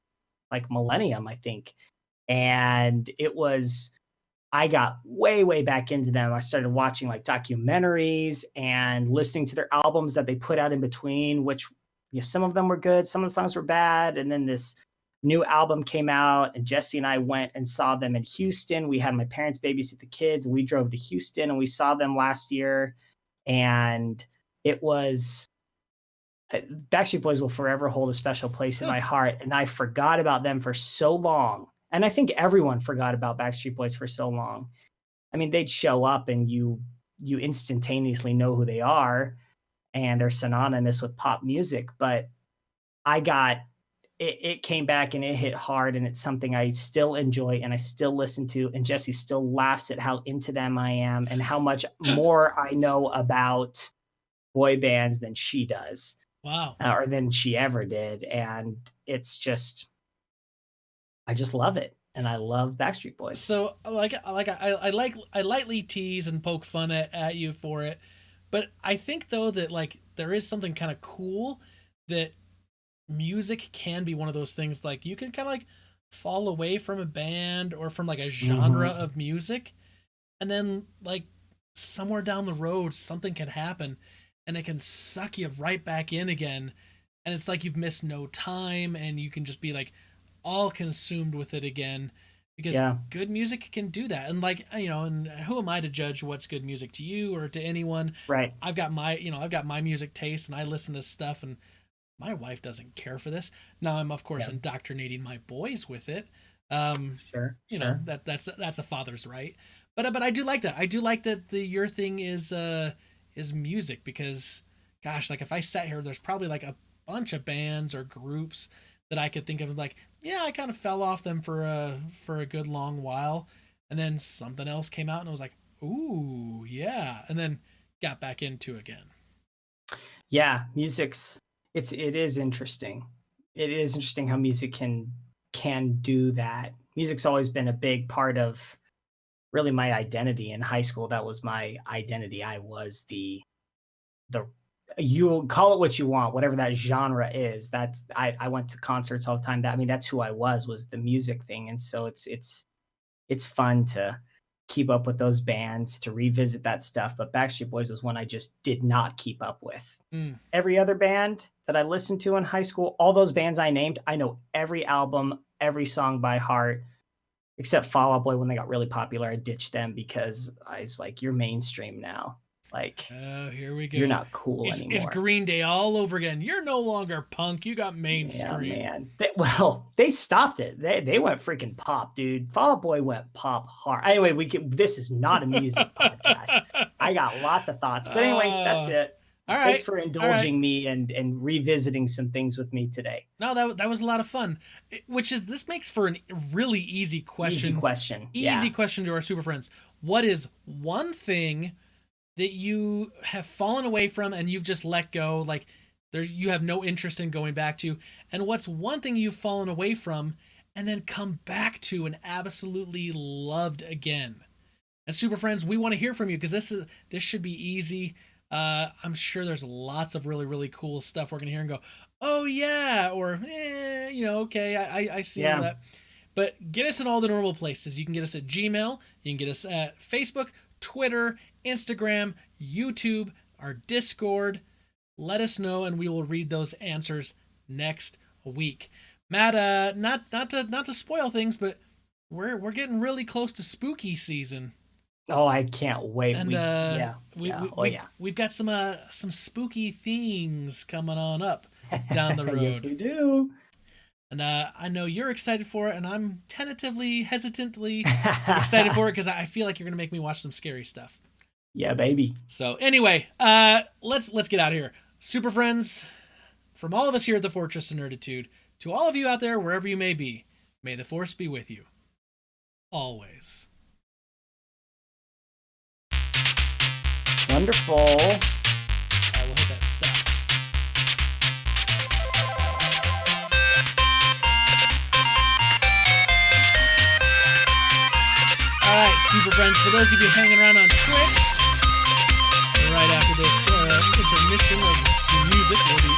like Millennium, I think. And I got way, way back into them. I started watching like documentaries and listening to their albums that they put out in between, which some of them were good, some of the songs were bad. And then this new album came out, and Jesse and I went and saw them in Houston. We had my parents babysit the kids, and we drove to Houston and we saw them last year. And it was Backstreet Boys will forever hold a special place in my heart. And I forgot about them for so long. And I think everyone forgot about Backstreet Boys for so long. I mean, they'd show up and you instantaneously know who they are and they're synonymous with pop music. But I got it came back and it hit hard, and it's something I still enjoy and I still listen to. And Jesse still laughs at how into them I am and how much more I know about boy bands than she does. Wow. Or than she ever did. And it's just I just love it, and I love Backstreet Boys. So I lightly tease and poke fun at you for it, but I think though that like there is something kind of cool that music can be one of those things like you can kind of like fall away from a band or from like a genre of music, and then like somewhere down the road something can happen and it can suck you right back in again, and it's like you've missed no time and you can just be like all consumed with it again because good music can do that. And like and who am I to judge what's good music to you or to anyone? Right. I've got my music taste and I listen to stuff, and my wife doesn't care for this. Now I'm of course indoctrinating my boys with it. Sure. That's a father's right. But I do like that. I do like that your thing is music, because gosh, like if I sat here, there's probably like a bunch of bands or groups that I could think of like, yeah, I kind of fell off them for a good long while, and then something else came out and I was like, ooh, yeah, and then got back into again. Yeah, it is interesting. It is interesting how music can do that. Music's always been a big part of really my identity. In high school, that was my identity. I was the you call it what you want, whatever that genre is. I went to concerts all the time. That's who I was the music thing. And so it's it's fun to keep up with those bands, to revisit that stuff. But Backstreet Boys was one I just did not keep up with. Every other band that I listened to in high school, all those bands I named, I know every album, every song by heart, except Fall Out Boy. When they got really popular, I ditched them because I was like, you're mainstream now. Like, oh, here we go. You're not cool anymore. It's Green Day all over again. You're no longer punk. You got mainstream. Yeah, man. They stopped it. They went freaking pop, dude. Fall Out Boy went pop hard. Anyway, this is not a music podcast. I got lots of thoughts, but anyway, that's it. All right. Thanks for indulging me and revisiting some things with me today. No, that was a lot of fun. This makes for a really easy question. Easy question to our super friends. What is one thing that you have fallen away from and you've just let go, like you have no interest in going back to? And what's one thing you've fallen away from and then come back to and absolutely loved again? And super friends, we want to hear from you because this should be easy. I'm sure there's lots of really, really cool stuff we're going to hear and go, oh yeah, or okay, I see all that. But get us in all the normal places. You can get us at Gmail. You can get us at Facebook, Twitter, Instagram, YouTube, our Discord. Let us know, and we will read those answers next week. Matt, not to spoil things, but we're getting really close to spooky season. Oh, I can't wait. And we've got some spooky things coming on up down the road. Yes, we do. And I know you're excited for it, and I'm hesitantly excited for it because I feel like you're gonna make me watch some scary stuff. Yeah, baby. So anyway, let's get out of here. Super friends, from all of us here at the Fortress of Nerditude, to all of you out there, wherever you may be, may the Force be with you. Always. Wonderful. All right, we'll hit that stop. All right, super friends, for those of you hanging around on Twitch, right after this intermission of the music, we'll be